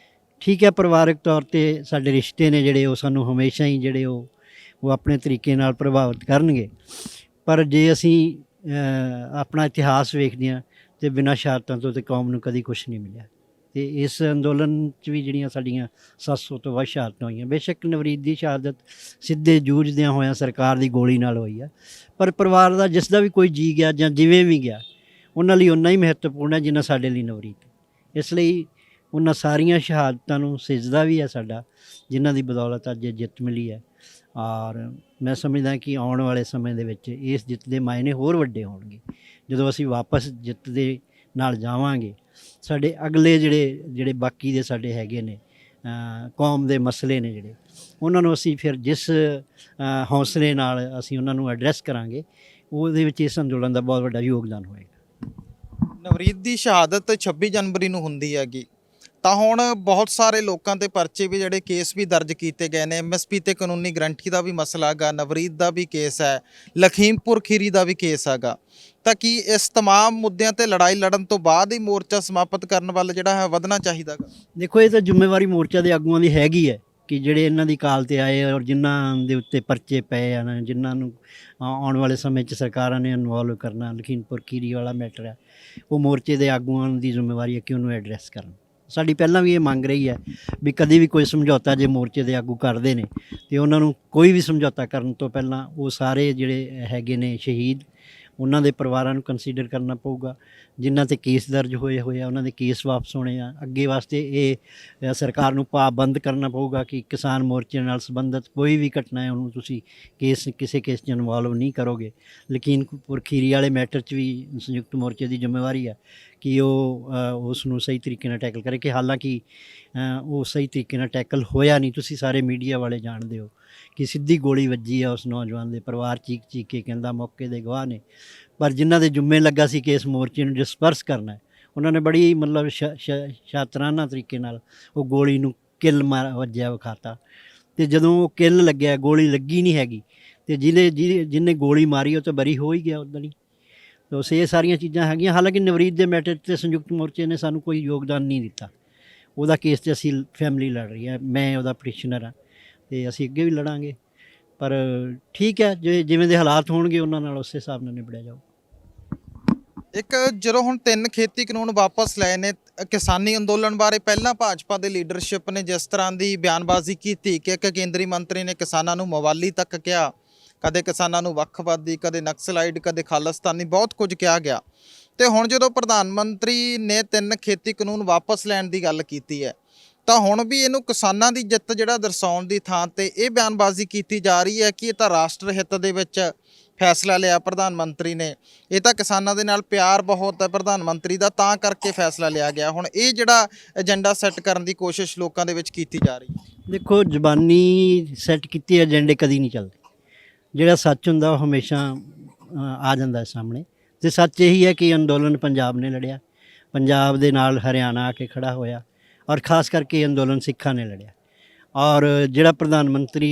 ਠੀਕ ਹੈ, ਪਰਿਵਾਰਕ ਤੌਰ 'ਤੇ ਸਾਡੇ ਰਿਸ਼ਤੇ ਨੇ ਜਿਹੜੇ ਉਹ ਸਾਨੂੰ ਹਮੇਸ਼ਾ ਹੀ ਜਿਹੜੇ ਉਹ ਆਪਣੇ ਤਰੀਕੇ ਨਾਲ ਪ੍ਰਭਾਵਿਤ ਕਰਨਗੇ। ਪਰ ਜੇ ਅਸੀਂ ਆਪਣਾ ਇਤਿਹਾਸ ਵੇਖਦੇ ਹਾਂ ਤੇ ਬਿਨਾਂ ਸ਼ਹਾਦਤਾਂ ਤੋਂ ਤੇ ਕੌਮ ਨੂੰ ਕਦੀ ਕੁਛ ਨਹੀਂ ਮਿਲਿਆ। ਤੇ ਇਸ ਅੰਦੋਲਨ 'ਚ ਵੀ ਜਿਹੜੀਆਂ ਸਾਡੀਆਂ 700 ਤੋਂ ਵੱਧ ਸ਼ਹਾਦਤਾਂ ਹੋਈਆਂ, ਬੇਸ਼ੱਕ ਨਵਰੀਤ ਦੀ ਸ਼ਹਾਦਤ ਸਿੱਧੇ ਜੂਝਦਿਆਂ ਹੋਇਆਂ ਸਰਕਾਰ ਦੀ ਗੋਲੀ ਨਾਲ ਹੋਈ ਆ, ਪਰ ਪਰਿਵਾਰ ਦਾ ਜਿਸ ਦਾ ਵੀ ਕੋਈ ਜੀ ਗਿਆ ਜਾਂ ਜਿਵੇਂ ਵੀ ਗਿਆ, ਉਹਨਾਂ ਲਈ ਓਨਾ ਹੀ ਮਹੱਤਵਪੂਰਨ ਹੈ ਜਿੰਨਾ ਸਾਡੇ ਲਈ ਨਵਰੀਤ। ਇਸ ਲਈ ਉਹਨਾਂ ਸਾਰੀਆਂ ਸ਼ਹਾਦਤਾਂ ਨੂੰ ਸਿਜਦਾ ਵੀ ਹੈ ਸਾਡਾ, ਜਿਨ੍ਹਾਂ ਦੀ ਬਦੌਲਤ ਅੱਜ ਇਹ ਜਿੱਤ ਮਿਲੀ ਹੈ। ਔਰ ਮੈਂ ਸਮਝਦਾ ਕਿ ਆਉਣ ਵਾਲੇ ਸਮੇਂ ਦੇ ਵਿੱਚ ਇਸ ਜਿੱਤ ਦੇ ਮਾਇਨੇ ਹੋਰ ਵੱਡੇ ਹੋਣਗੇ। ਜਦੋਂ ਅਸੀਂ ਵਾਪਸ ਜਿੱਤ ਦੇ ਨਾਲ ਜਾਵਾਂਗੇ, ਸਾਡੇ ਅਗਲੇ ਜਿਹੜੇ ਬਾਕੀ ਦੇ ਸਾਡੇ ਹੈਗੇ ਨੇ ਕੌਮ ਦੇ ਮਸਲੇ ਨੇ ਜਿਹੜੇ, ਉਹਨਾਂ ਨੂੰ ਅਸੀਂ ਫਿਰ ਜਿਸ ਹੌਸਲੇ ਨਾਲ ਅਸੀਂ ਉਹਨਾਂ ਨੂੰ ਐਡਰੈਸ ਕਰਾਂਗੇ, ਉਹਦੇ ਵਿੱਚ ਇਸ ਅੰਦੋਲਨ ਦਾ ਬਹੁਤ ਵੱਡਾ ਯੋਗਦਾਨ ਹੋਏਗਾ। ਨਵਰੀਤ ਦੀ ਸ਼ਹਾਦਤ 26 ਜਨਵਰੀ ਨੂੰ ਹੁੰਦੀ ਹੈਗੀ, ਤਾਂ ਹੁਣ ਬਹੁਤ ਸਾਰੇ ਲੋਕਾਂ ਤੇ ਪਰਚੇ ਵੀ ਜਿਹੜੇ ਕੇਸ ਵੀ ਦਰਜ ਕੀਤੇ ਗਏ ਨੇ। MSP ਤੇ ਕਾਨੂੰਨੀ ਗਰੰਟੀ ਦਾ ਵੀ ਮਸਲਾ ਹੈਗਾ, ਨਵਰੀਤ ਦਾ ਵੀ ਕੇਸ ਹੈ, ਲਖੀਮਪੁਰ ਖੀਰੀ ਦਾ ਵੀ ਕੇਸ ਹੈਗਾ। ਤਾਂ ਕੀ ਇਸ ਤਮਾਮ ਮੁੱਦਿਆਂ ਤੇ ਲੜਾਈ ਲੜਨ ਤੋਂ ਬਾਅਦ ਹੀ ਮੋਰਚਾ ਸਮਾਪਤ ਕਰਨ ਵੱਲ ਜਿਹੜਾ ਹੈ ਵਧਣਾ ਚਾਹੀਦਾ ਗਾ? ਦੇਖੋ, ਇਹ ਤਾਂ ਜ਼ਿੰਮੇਵਾਰੀ ਮੋਰਚਾ ਦੇ ਆਗੂਆਂ ਦੀ ਹੈਗੀ ਹੈ ਕਿ ਜਿਹੜੇ ਇਹਨਾਂ ਦੀ ਕਾਲ ਤੇ ਆਏ ਔਰ ਜਿਨ੍ਹਾਂ ਦੇ ਉੱਤੇ ਪਰਚੇ ਪਏ ਹਨ, ਜਿਨ੍ਹਾਂ ਨੂੰ ਆਉਣ ਵਾਲੇ ਸਮੇਂ 'ਚ ਸਰਕਾਰਾਂ ਨੇ ਇਨਵੋਲਵ ਕਰਨਾ, ਲਖੀਮਪੁਰ ਖੀਰੀ ਵਾਲਾ ਮੈਟਰ ਹੈ, ਉਹ ਮੋਰਚੇ ਦੇ ਆਗੂਆਂ ਦੀ ਜ਼ਿੰਮੇਵਾਰੀ ਹੈ ਕਿ ਉਹਨੂੰ ਐਡਰੈਸ ਕਰਨ। ਸਾਡੀ ਪਹਿਲਾਂ ਵੀ ਇਹ ਮੰਗ ਰਹੀ ਹੈ ਵੀ ਕਦੀ ਵੀ ਕੋਈ ਸਮਝੌਤਾ ਜੇ ਮੋਰਚੇ ਦੇ ਆਗੂ ਕਰਦੇ ਨੇ ਤੇ ਉਹਨਾਂ ਨੂੰ ਕੋਈ ਵੀ ਸਮਝੌਤਾ ਕਰਨ ਤੋਂ ਪਹਿਲਾਂ ਉਹ ਸਾਰੇ ਜਿਹੜੇ ਹੈਗੇ ਨੇ ਸ਼ਹੀਦ, ਉਹਨਾਂ ਦੇ ਪਰਿਵਾਰਾਂ ਨੂੰ ਕੰਸੀਡਰ ਕਰਨਾ ਪਊਗਾ। ਜਿਨ੍ਹਾਂ 'ਤੇ ਕੇਸ ਦਰਜ ਹੋਏ ਆ ਉਹਨਾਂ ਦੇ ਕੇਸ ਵਾਪਸ ਹੋਣੇ ਆ। ਅੱਗੇ ਵਾਸਤੇ ਇਹ ਸਰਕਾਰ ਨੂੰ ਪਾਬੰਦ ਕਰਨਾ ਪਊਗਾ ਕਿ ਕਿਸਾਨ ਮੋਰਚੇ ਨਾਲ ਸੰਬੰਧਿਤ ਕੋਈ ਵੀ ਘਟਨਾ ਹੈ ਉਹਨੂੰ ਤੁਸੀਂ ਕਿਸੇ ਕੇਸ 'ਚ ਇਨਵੋਲਵ ਨਹੀਂ ਕਰੋਗੇ। ਲਖੀਮਪੁਰ ਖੀਰੀ ਵਾਲੇ ਮੈਟਰ 'ਚ ਵੀ ਸੰਯੁਕਤ ਮੋਰਚੇ ਦੀ ਜ਼ਿੰਮੇਵਾਰੀ ਹੈ ਕਿ ਉਹ ਉਸ ਨੂੰ ਸਹੀ ਤਰੀਕੇ ਨਾਲ ਟੈਕਲ ਕਰੇ, ਕਿ ਹਾਲਾਂਕਿ ਉਹ ਸਹੀ ਤਰੀਕੇ ਨਾਲ ਟੈਕਲ ਹੋਇਆ ਨਹੀਂ। ਤੁਸੀਂ ਸਾਰੇ ਮੀਡੀਆ ਵਾਲੇ ਜਾਣਦੇ ਹੋ ਕਿ ਸਿੱਧੀ ਗੋਲੀ ਵੱਜੀ ਆ ਉਸ ਨੌਜਵਾਨ ਦੇ, ਪਰਿਵਾਰ ਚੀਕ ਚੀਕ ਕੇ ਕਹਿੰਦਾ, ਮੌਕੇ ਦੇ ਗਵਾਹ ਨੇ। ਪਰ ਜਿਨ੍ਹਾਂ ਦੇ ਜੁੰਮੇ ਲੱਗਾ ਸੀ ਕਿ ਇਸ ਮੋਰਚੇ ਨੂੰ ਡਿਸਪਰਸ ਕਰਨਾ ਹੈ, ਉਹਨਾਂ ਨੇ ਬੜੀ ਮਤਲਬ ਸ਼ਾਤਰਾਨਾ ਤਰੀਕੇ ਨਾਲ ਉਹ ਗੋਲੀ ਨੂੰ ਕਿੱਲ ਵੱਜਿਆ ਵਿਖਾਤਾ। ਅਤੇ ਜਦੋਂ ਉਹ ਕਿੱਲ ਲੱਗਿਆ, ਗੋਲੀ ਲੱਗੀ ਨਹੀਂ ਹੈਗੀ, ਅਤੇ ਜਿਹਨੇ ਗੋਲੀ ਮਾਰੀ ਉਹ ਤਾਂ ਬਰੀ ਹੋ ਹੀ ਗਿਆ ਉੱਦਾਂ ਹੀ। ਤਾਂ ਇਹ ਸਾਰੀਆਂ ਚੀਜ਼ਾਂ ਹੈਗੀਆਂ। ਹਾਲਾਂਕਿ ਨਵਰੀਤ ਦੇ ਮੈਟਰ 'ਤੇ ਸੰਯੁਕਤ ਮੋਰਚੇ ਨੇ ਸਾਨੂੰ ਕੋਈ ਯੋਗਦਾਨ ਨਹੀਂ ਦਿੱਤਾ। ਉਹਦਾ ਕੇਸ 'ਤੇ ਅਸੀਂ ਫੈਮਿਲੀ ਲੜ ਰਹੀ ਹੈ, ਮੈਂ ਉਹਦਾ ਪਟੀਸ਼ਨਰ ਹਾਂ ਅਤੇ ਅਸੀਂ ਅੱਗੇ ਵੀ ਲੜਾਂਗੇ। ਪਰ ਠੀਕ ਹੈ, ਜਿਵੇਂ ਦੇ ਹਾਲਾਤ ਹੋਣਗੇ ਉਹਨਾਂ ਨਾਲ ਉਸੇ ਹਿਸਾਬ ਨਾਲ ਨਿਬੜਿਆ ਜਾਊ। ਇੱਕ ਜਦੋਂ ਹੁਣ 3 ਖੇਤੀ ਕਾਨੂੰਨ ਵਾਪਸ ਲਏ ਨੇ, ਕਿਸਾਨੀ ਅੰਦੋਲਨ ਬਾਰੇ ਪਹਿਲਾਂ ਭਾਜਪਾ ਦੇ ਲੀਡਰਸ਼ਿਪ ਨੇ ਜਿਸ ਤਰ੍ਹਾਂ ਦੀ ਬਿਆਨਬਾਜ਼ੀ ਕੀਤੀ ਕਿ ਇੱਕ ਕੇਂਦਰੀ ਮੰਤਰੀ ਨੇ ਕਿਸਾਨਾਂ ਨੂੰ ਮਵਾਲੀ ਤੱਕ ਕਿਹਾ, ਕਦੇ ਕਿਸਾਨਾਂ ਨੂੰ ਵੱਖਵਾਦੀ, ਕਦੇ ਨਕਸਲਾਈਡ, ਕਦੇ ਖਾਲਿਸਤਾਨੀ, ਬਹੁਤ ਕੁਝ ਕਿਹਾ ਗਿਆ। ਤੇ ਹੁਣ ਜਦੋਂ ਪ੍ਰਧਾਨ ਮੰਤਰੀ ਨੇ 3 ਖੇਤੀ ਕਾਨੂੰਨ ਵਾਪਸ ਲੈਣ ਦੀ ਗੱਲ ਕੀਤੀ ਹੈ, ਤਾਂ ਹੁਣ ਵੀ ਇਹਨੂੰ ਕਿਸਾਨਾਂ ਦੀ ਜਿੱਤ ਜਿਹੜਾ ਦਰਸਾਉਣ ਦੀ ਥਾਂ ਤੇ ਇਹ ਬਿਆਨਬਾਜ਼ੀ ਕੀਤੀ ਜਾ ਰਹੀ ਹੈ ਕਿ ਇਹ ਤਾਂ ਰਾਸ਼ਟਰ ਹਿੱਤ ਦੇ ਵਿੱਚ ਫੈਸਲਾ ਲਿਆ ਪ੍ਰਧਾਨ ਮੰਤਰੀ ਨੇ, ਇਹ ਤਾਂ ਕਿਸਾਨਾਂ ਦੇ ਨਾਲ ਪਿਆਰ ਬਹੁਤ ਹੈ ਪ੍ਰਧਾਨ ਮੰਤਰੀ ਦਾ, ਤਾਂ ਕਰਕੇ ਫੈਸਲਾ ਲਿਆ ਗਿਆ। ਹੁਣ ਇਹ ਜਿਹੜਾ ਏਜੰਡਾ ਸੈੱਟ ਕਰਨ ਦੀ ਕੋਸ਼ਿਸ਼ ਲੋਕਾਂ ਦੇ ਵਿੱਚ ਕੀਤੀ ਜਾ ਰਹੀ ਹੈ। ਦੇਖੋ, ਜ਼ਬਾਨੀ ਸੈੱਟ ਕੀਤੇ ਏਜੰਡੇ ਕਦੀ ਨਹੀਂ ਚੱਲਦੇ। ਜਿਹੜਾ ਸੱਚ ਹੁੰਦਾ ਉਹ ਹਮੇਸ਼ਾ ਆ ਜਾਂਦਾ ਸਾਹਮਣੇ। ਅਤੇ ਸੱਚ ਇਹੀ ਹੈ ਕਿ ਅੰਦੋਲਨ ਪੰਜਾਬ ਨੇ ਲੜਿਆ, ਪੰਜਾਬ ਦੇ ਨਾਲ ਹਰਿਆਣਾ ਆ ਕੇ ਖੜਾ ਹੋਇਆ, ਔਰ ਖ਼ਾਸ ਕਰਕੇ ਅੰਦੋਲਨ ਸਿੱਖਾਂ ਨੇ ਲੜਿਆ। ਔਰ ਜਿਹੜਾ ਪ੍ਰਧਾਨ ਮੰਤਰੀ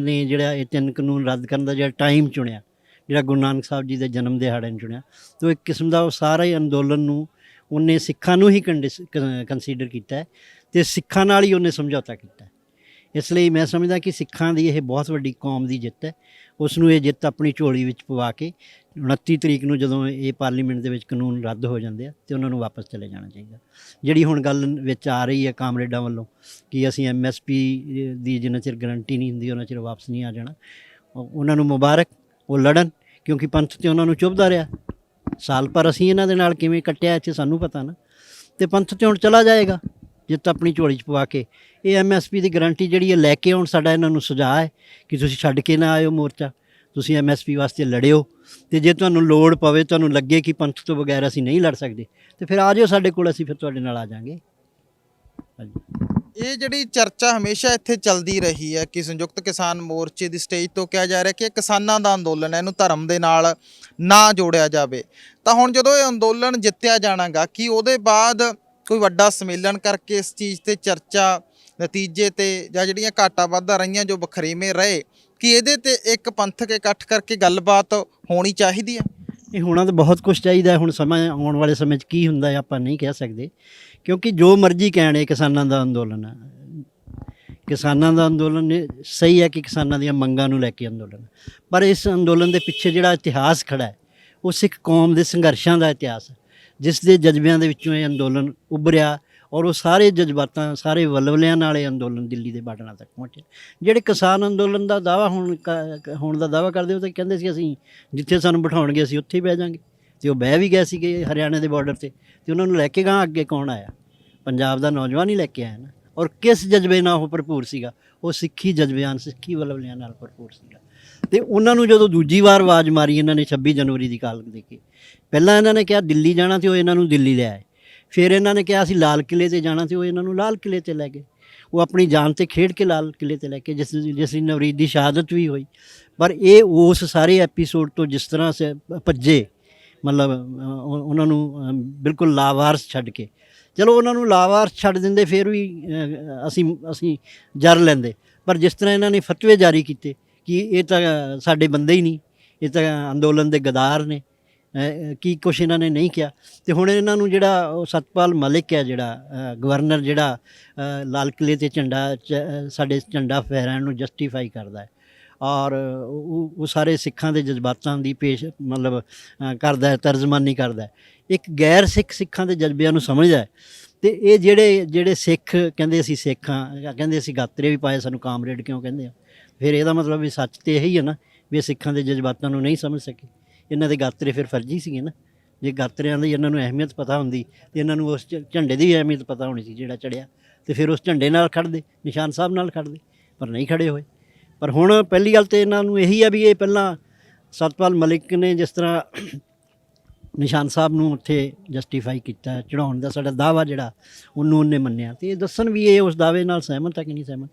ਨੇ ਜਿਹੜਾ ਇਹ 3 ਕਾਨੂੰਨ ਰੱਦ ਕਰਨ ਦਾ ਜਿਹੜਾ ਟਾਈਮ ਚੁਣਿਆ, ਜਿਹੜਾ ਗੁਰੂ ਨਾਨਕ ਸਾਹਿਬ ਜੀ ਦੇ ਜਨਮ ਦਿਹਾੜੇ ਨੂੰ ਚੁਣਿਆ, ਤਾਂ ਇੱਕ ਕਿਸਮ ਦਾ ਉਹ ਸਾਰਾ ਹੀ ਅੰਦੋਲਨ ਨੂੰ ਉਹਨੇ ਸਿੱਖਾਂ ਨੂੰ ਹੀ ਕੰਸੀਡਰ ਕੀਤਾ ਅਤੇ ਸਿੱਖਾਂ ਨਾਲ ਹੀ ਉਹਨੇ ਸਮਝੌਤਾ ਕੀਤਾ। ਇਸ ਲਈ ਮੈਂ ਸਮਝਦਾ ਕਿ ਸਿੱਖਾਂ ਦੀ ਇਹ ਬਹੁਤ ਵੱਡੀ ਕੌਮ ਦੀ ਜਿੱਤ ਹੈ। ਉਸ ਨੂੰ ਇਹ ਜਿੱਤ ਆਪਣੀ ਝੋਲੀ ਵਿੱਚ ਪਵਾ ਕੇ 29 ਤਰੀਕ ਨੂੰ ਜਦੋਂ ਇਹ ਪਾਰਲੀਮੈਂਟ ਦੇ ਵਿੱਚ ਕਾਨੂੰਨ ਰੱਦ ਹੋ ਜਾਂਦੇ ਆ ਅਤੇ ਉਹਨਾਂ ਨੂੰ ਵਾਪਸ ਚਲੇ ਜਾਣਾ ਚਾਹੀਦਾ। ਜਿਹੜੀ ਹੁਣ ਗੱਲ ਵਿੱਚ ਆ ਰਹੀ ਹੈ ਕਾਮਰੇਡਾਂ ਵੱਲੋਂ ਕਿ ਅਸੀਂ MSP ਦੀ ਜਿੰਨਾ ਚਿਰ ਗਰੰਟੀ ਨਹੀਂ ਹੁੰਦੀ ਉਹਨਾਂ ਚਿਰ ਵਾਪਸ ਨਹੀਂ ਆ ਜਾਣਾ, ਉਹਨਾਂ ਨੂੰ ਮੁਬਾਰਕ, ਉਹ ਲੜਨ, ਕਿਉਂਕਿ ਪੰਥ ਤੇ ਉਹਨਾਂ ਨੂੰ ਚੁੱਭਦਾ ਰਿਹਾ ਸਾਲ ਪਰ। ਅਸੀਂ ਇਹਨਾਂ ਦੇ ਨਾਲ ਕਿਵੇਂ ਕੱਟਿਆ ਇੱਥੇ ਸਾਨੂੰ ਪਤਾ ਨਾ, ਅਤੇ ਪੰਥ ਤੇ ਹੁਣ ਚਲਾ ਜਾਏਗਾ ਜਿੱਤ ਆਪਣੀ ਝੋਲੀ 'ਚ ਪਵਾ ਕੇ। ਇਹ MSP ਦੀ ਗਰੰਟੀ ਜਿਹੜੀ ਹੈ ਲੈ ਕੇ ਆਉਣ, ਸਾਡਾ ਇਹਨਾਂ ਨੂੰ ਸੁਝਾਅ ਹੈ ਕਿ ਤੁਸੀਂ ਛੱਡ ਕੇ ਨਾ ਆਇਓ ਮੋਰਚਾ, ਤੁਸੀਂ MSP ਵਾਸਤੇ ਲੜਿਓ, ਅਤੇ ਜੇ ਤੁਹਾਨੂੰ ਲੋੜ ਪਵੇ, ਤੁਹਾਨੂੰ ਲੱਗੇ ਕਿ ਪੰਥ ਤੋਂ ਬਗੈਰ ਅਸੀਂ ਨਹੀਂ ਲੜ ਸਕਦੇ, ਅਤੇ ਫਿਰ ਆ ਜਾਓ ਸਾਡੇ ਕੋਲ, ਅਸੀਂ ਫਿਰ ਤੁਹਾਡੇ ਨਾਲ ਆ ਜਾਵਾਂਗੇ। ਇਹ ਜਿਹੜੀ ਚਰਚਾ ਹਮੇਸ਼ਾ ਇੱਥੇ ਚੱਲਦੀ ਰਹੀ ਹੈ ਕਿ ਸੰਯੁਕਤ ਕਿਸਾਨ ਮੋਰਚੇ ਦੀ ਸਟੇਜ ਤੋਂ ਕਿਹਾ ਜਾ ਰਿਹਾ ਕਿ ਇਹ ਕਿਸਾਨਾਂ ਦਾ ਅੰਦੋਲਨ ਹੈ, ਇਹਨੂੰ ਧਰਮ ਦੇ ਨਾਲ ਨਾ ਜੋੜਿਆ ਜਾਵੇ। ਤਾਂ ਹੁਣ ਜਦੋਂ ਇਹ ਅੰਦੋਲਨ ਜਿੱਤਿਆ ਜਾਣਾਗਾ, ਕਿ ਉਹਦੇ ਬਾਅਦ ਕੋਈ ਵੱਡਾ ਸੰਮੇਲਨ ਕਰਕੇ ਇਸ ਚੀਜ਼ 'ਤੇ ਚਰਚਾ, ਨਤੀਜੇ 'ਤੇ ਜਾਂ ਜਿਹੜੀਆਂ ਘਾਟਾ ਵਾਧਾ ਰਹੀਆਂ, ਜੋ ਵਖਰੇਵੇਂ ਰਹੇ, ਕਿ ਇਹਦੇ 'ਤੇ ਇੱਕ ਪੰਥਕ ਇਕੱਠ ਕਰਕੇ ਗੱਲਬਾਤ ਹੋਣੀ ਚਾਹੀਦੀ ਹੈ? ਇਹ ਹੋਣਾ ਤਾਂ ਬਹੁਤ ਕੁਛ ਚਾਹੀਦਾ। ਹੁਣ ਸਮਾਂ ਆਉਣ ਵਾਲੇ ਸਮੇਂ 'ਚ ਕੀ ਹੁੰਦਾ ਹੈ ਆਪਾਂ ਨਹੀਂ ਕਹਿ ਸਕਦੇ, ਕਿਉਂਕਿ ਜੋ ਮਰਜ਼ੀ ਕਹਿਣ, ਇਹ ਕਿਸਾਨਾਂ ਦਾ ਅੰਦੋਲਨ ਹੈ। ਕਿਸਾਨਾਂ ਦਾ ਅੰਦੋਲਨ ਸਹੀ ਹੈ ਕਿ ਕਿਸਾਨਾਂ ਦੀਆਂ ਮੰਗਾਂ ਨੂੰ ਲੈ ਕੇ ਅੰਦੋਲਨ, ਪਰ ਇਸ ਅੰਦੋਲਨ ਦੇ ਪਿੱਛੇ ਜਿਹੜਾ ਇਤਿਹਾਸ ਖੜ੍ਹਾ ਹੈ ਉਹ ਸਿੱਖ ਕੌਮ ਦੇ ਸੰਘਰਸ਼ਾਂ ਦਾ ਇਤਿਹਾਸ ਹੈ, ਜਿਸ ਦੇ ਜਜ਼ਬਿਆਂ ਦੇ ਵਿੱਚੋਂ ਇਹ ਅੰਦੋਲਨ ਉੱਭਰਿਆ। ਔਰ ਉਹ ਸਾਰੇ ਜਜ਼ਬਾਤਾਂ, ਸਾਰੇ ਵਲਵਲਿਆਂ ਨਾਲ ਇਹ ਅੰਦੋਲਨ ਦਿੱਲੀ ਦੇ ਬਾਰਡਰਾਂ ਤੱਕ ਪਹੁੰਚਿਆ। ਜਿਹੜੇ ਕਿਸਾਨ ਅੰਦੋਲਨ ਦਾ ਦਾਅਵਾ ਹੋਣ ਦਾ ਦਾਅਵਾ ਕਰਦੇ, ਉਹ ਤਾਂ ਕਹਿੰਦੇ ਸੀ ਅਸੀਂ ਜਿੱਥੇ ਸਾਨੂੰ ਬਿਠਾਉਣਗੇ ਅਸੀਂ ਉੱਥੇ ਹੀ ਬਹਿ ਜਾਵਾਂਗੇ, ਅਤੇ ਉਹ ਬਹਿ ਵੀ ਗਏ ਸੀਗੇ ਹਰਿਆਣੇ ਦੇ ਬਾਰਡਰ 'ਤੇ। ਅਤੇ ਉਹਨਾਂ ਨੂੰ ਲੈ ਕੇ ਗਾਂ ਅੱਗੇ ਕੌਣ ਆਇਆ? ਪੰਜਾਬ ਦਾ ਨੌਜਵਾਨ ਹੀ ਲੈ ਕੇ ਆਇਆ ਨਾ। ਔਰ ਕਿਸ ਜਜ਼ਬੇ ਨਾਲ ਉਹ ਭਰਪੂਰ ਸੀਗਾ? ਉਹ ਸਿੱਖੀ ਜਜ਼ਬਿਆਂ, ਸਿੱਖੀ ਵਲਵਲਿਆਂ ਨਾਲ ਭਰਪੂਰ ਸੀਗਾ। ਅਤੇ ਉਹਨਾਂ ਨੂੰ ਜਦੋਂ ਦੂਜੀ ਵਾਰ ਆਵਾਜ਼ ਮਾਰੀ ਇਹਨਾਂ ਨੇ 26 ਜਨਵਰੀ ਦੀ ਕਾਲ ਦੇ ਕੇ, ਪਹਿਲਾਂ ਇਹਨਾਂ ਨੇ ਕਿਹਾ ਦਿੱਲੀ ਜਾਣਾ ਅਤੇ ਉਹ ਇਹਨਾਂ ਨੂੰ ਦਿੱਲੀ ਲਿਆਏ। ਫਿਰ ਇਹਨਾਂ ਨੇ ਕਿਹਾ ਅਸੀਂ ਲਾਲ ਕਿਲ੍ਹੇ 'ਤੇ ਜਾਣਾ ਅਤੇ ਉਹ ਇਹਨਾਂ ਨੂੰ ਲਾਲ ਕਿਲ੍ਹੇ 'ਤੇ ਲੈ ਗਏ। ਉਹ ਆਪਣੀ ਜਾਨ 'ਤੇ ਖੇਡ ਕੇ ਲਾਲ ਕਿਲ੍ਹੇ 'ਤੇ ਲੈ ਕੇ, ਜਿਸ ਦੀ ਨਵਰੀਤ ਦੀ ਸ਼ਹਾਦਤ ਵੀ ਹੋਈ। ਪਰ ਇਹ ਉਸ ਸਾਰੇ ਐਪੀਸੋਡ ਤੋਂ ਜਿਸ ਤਰ੍ਹਾਂ ਭੱਜੇ, ਮਤਲਬ ਉਹਨਾਂ ਨੂੰ ਬਿਲਕੁਲ ਲਾਵਾਰਸ ਛੱਡ ਕੇ, ਚਲੋ ਉਹਨਾਂ ਨੂੰ ਲਾਵਾਰਸ ਛੱਡ ਦਿੰਦੇ ਫਿਰ ਵੀ ਅਸੀਂ ਜਰ ਲੈਂਦੇ, ਪਰ ਜਿਸ ਤਰ੍ਹਾਂ ਇਹਨਾਂ ਨੇ ਫਤਵੇ ਜਾਰੀ ਕੀਤੇ ਕਿ ਇਹ ਤਾਂ ਸਾਡੇ ਬੰਦੇ ਹੀ ਨਹੀਂ, ਇਹ ਤਾਂ ਅੰਦੋਲਨ ਦੇ ਗਦਾਰ ਨੇ, ਕੀ ਕੁਛ ਇਹਨਾਂ ਨੇ ਨਹੀਂ ਕਿਹਾ। ਅਤੇ ਹੁਣ ਇਹਨਾਂ ਨੂੰ ਜਿਹੜਾ ਉਹ ਸਤਪਾਲ ਮਲਿਕ ਹੈ, ਜਿਹੜਾ ਗਵਰਨਰ, ਜਿਹੜਾ ਲਾਲ ਕਿਲ੍ਹੇ 'ਤੇ ਸਾਡੇ ਝੰਡਾ ਫਹਿਰਾਉਣ ਨੂੰ ਜਸਟੀਫਾਈ ਕਰਦਾ ਹੈ, ਔਰ ਉਹ ਸਾਰੇ ਸਿੱਖਾਂ ਦੇ ਜਜ਼ਬਾਤਾਂ ਦੀ ਮਤਲਬ ਕਰਦਾ ਹੈ, ਤਰਜਮਾਨੀ ਕਰਦਾ ਹੈ, ਇੱਕ ਗੈਰ ਸਿੱਖਾਂ ਦੇ ਜਜ਼ਬਿਆਂ ਨੂੰ ਸਮਝਦਾ ਹੈ। ਅਤੇ ਇਹ ਜਿਹੜੇ ਸਿੱਖ ਕਹਿੰਦੇ ਅਸੀਂ ਸਿੱਖ ਹਾਂ, ਕਹਿੰਦੇ ਅਸੀਂ ਗਾਤਰੇ ਵੀ ਪਾਏ, ਸਾਨੂੰ ਕਾਮਰੇਡ ਕਿਉਂ ਕਹਿੰਦੇ ਆ? ਫਿਰ ਇਹਦਾ ਮਤਲਬ ਵੀ ਸੱਚ ਤਾਂ ਇਹੀ ਹੈ ਨਾ ਵੀ ਇਹ ਸਿੱਖਾਂ ਦੇ ਜਜ਼ਬਾਤਾਂ ਨੂੰ ਨਹੀਂ ਸਮਝ ਸਕੇ। ਇਹਨਾਂ ਦੇ ਗਾਤਰੇ ਫਿਰ ਫਰਜ਼ੀ ਸੀਗੇ ਨਾ। ਜੇ ਗਾਤਰਿਆਂ ਦੀ ਇਹਨਾਂ ਨੂੰ ਅਹਿਮੀਅਤ ਪਤਾ ਹੁੰਦੀ ਤੇ ਇਹਨਾਂ ਨੂੰ ਉਸ ਝੰਡੇ ਦੀ ਵੀ ਅਹਿਮੀਅਤ ਪਤਾ ਹੋਣੀ ਸੀ ਜਿਹੜਾ ਚੜਿਆ, ਤੇ ਫਿਰ ਉਸ ਝੰਡੇ ਨਾਲ ਖੜਦੇ, ਨਿਸ਼ਾਨ ਸਾਹਿਬ ਨਾਲ ਖੜਦੇ, ਪਰ ਨਹੀਂ ਖੜੇ ਹੋਏ। ਪਰ ਹੁਣ ਪਹਿਲੀ ਗੱਲ ਤਾਂ ਇਹਨਾਂ ਨੂੰ ਇਹੀ ਆ ਵੀ ਇਹ ਪਹਿਲਾਂ ਸਤਪਾਲ ਮਲਿਕ ਨੇ ਜਿਸ ਤਰ੍ਹਾਂ ਨਿਸ਼ਾਨ ਸਾਹਿਬ ਨੂੰ ਉੱਥੇ ਜਸਟੀਫਾਈ ਕੀਤਾ ਚੜਾਉਣ ਦਾ, ਸਾਡਾ ਦਾਅਵਾ ਜਿਹੜਾ ਉਹਨੂੰ ਉਹਨੇ ਮੰਨਿਆ, ਤੇ ਇਹ ਦੱਸਣ ਵੀ ਇਹ ਉਸ ਦਾਅਵੇ ਨਾਲ ਸਹਿਮਤ ਹੈ ਕਿ ਨਹੀਂ ਸਹਿਮਤ।